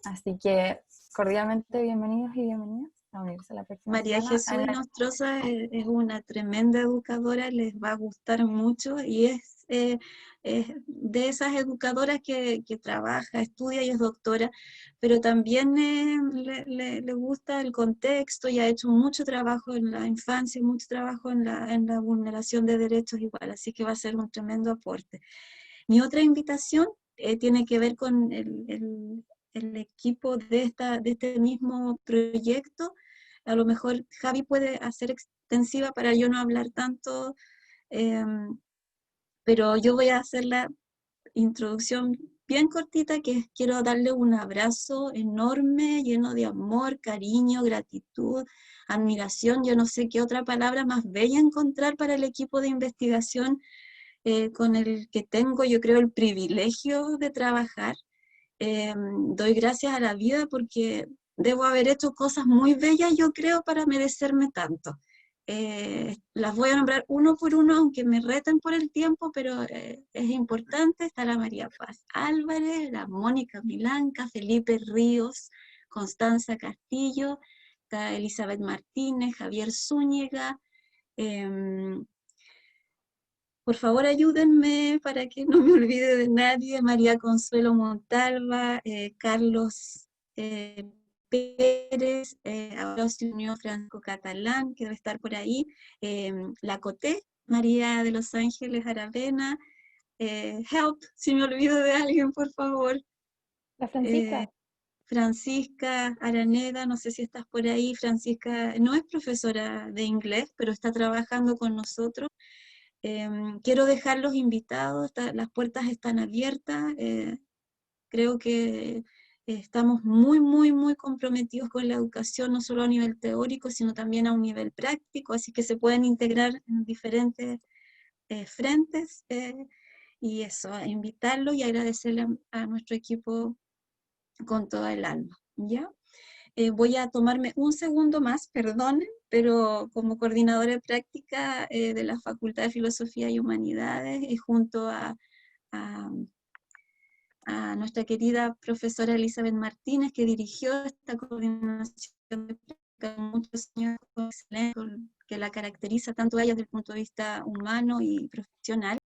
Así que cordialmente bienvenidos y bienvenidas a unirse a la próxima María semana. Jesús Inostroza es una tremenda educadora, les va a gustar mucho y es de esas educadoras que trabaja, estudia y es doctora, pero también le gusta el contexto y ha hecho mucho trabajo en la infancia, mucho trabajo en la vulneración de derechos igual, así que va a ser un tremendo aporte. Mi otra invitación tiene que ver con el equipo de este mismo proyecto. a lo mejor Javi puede hacer extensiva para yo no hablar tanto, pero yo voy a hacer la introducción bien cortita, que quiero darle un abrazo enorme, lleno de amor, cariño, gratitud, admiración. Yo no sé qué otra palabra más bella encontrar para el equipo de investigación con el que tengo, yo creo, el privilegio de trabajar. Doy gracias a la vida porque debo haber hecho cosas muy bellas, yo creo, para merecerme tanto. Las voy a nombrar uno por uno, aunque me reten por el tiempo, pero es importante. Está la María Paz Álvarez, la Mónica Milanca, Felipe Ríos, Constanza Castillo, está Elizabeth Martínez, Javier Zúñiga. Por favor, ayúdenme para que no me olvide de nadie. María Consuelo Montalva, Carlos Pérez, ahora se unió Franco Catalán, que debe estar por ahí, la Coté, María de Los Ángeles Aravena, help, si me olvido de alguien, por favor. La Francisca. Francisca Araneda, no sé si estás por ahí. Francisca no es profesora de inglés, pero está trabajando con nosotros. Quiero dejarlos invitados, las puertas están abiertas. Creo que estamos muy, muy, muy comprometidos con la educación, no solo a nivel teórico, sino también a un nivel práctico, así que se pueden integrar en diferentes frentes. Y eso, invitarlos y agradecerle a nuestro equipo con toda el alma, ¿ya? Voy a tomarme un segundo más, perdonen, pero como coordinadora de práctica de la Facultad de Filosofía y Humanidades, y junto a nuestra querida profesora Elizabeth Martínez, que dirigió esta coordinación de práctica muchos años, que la caracteriza tanto a ella desde el punto de vista humano y profesional.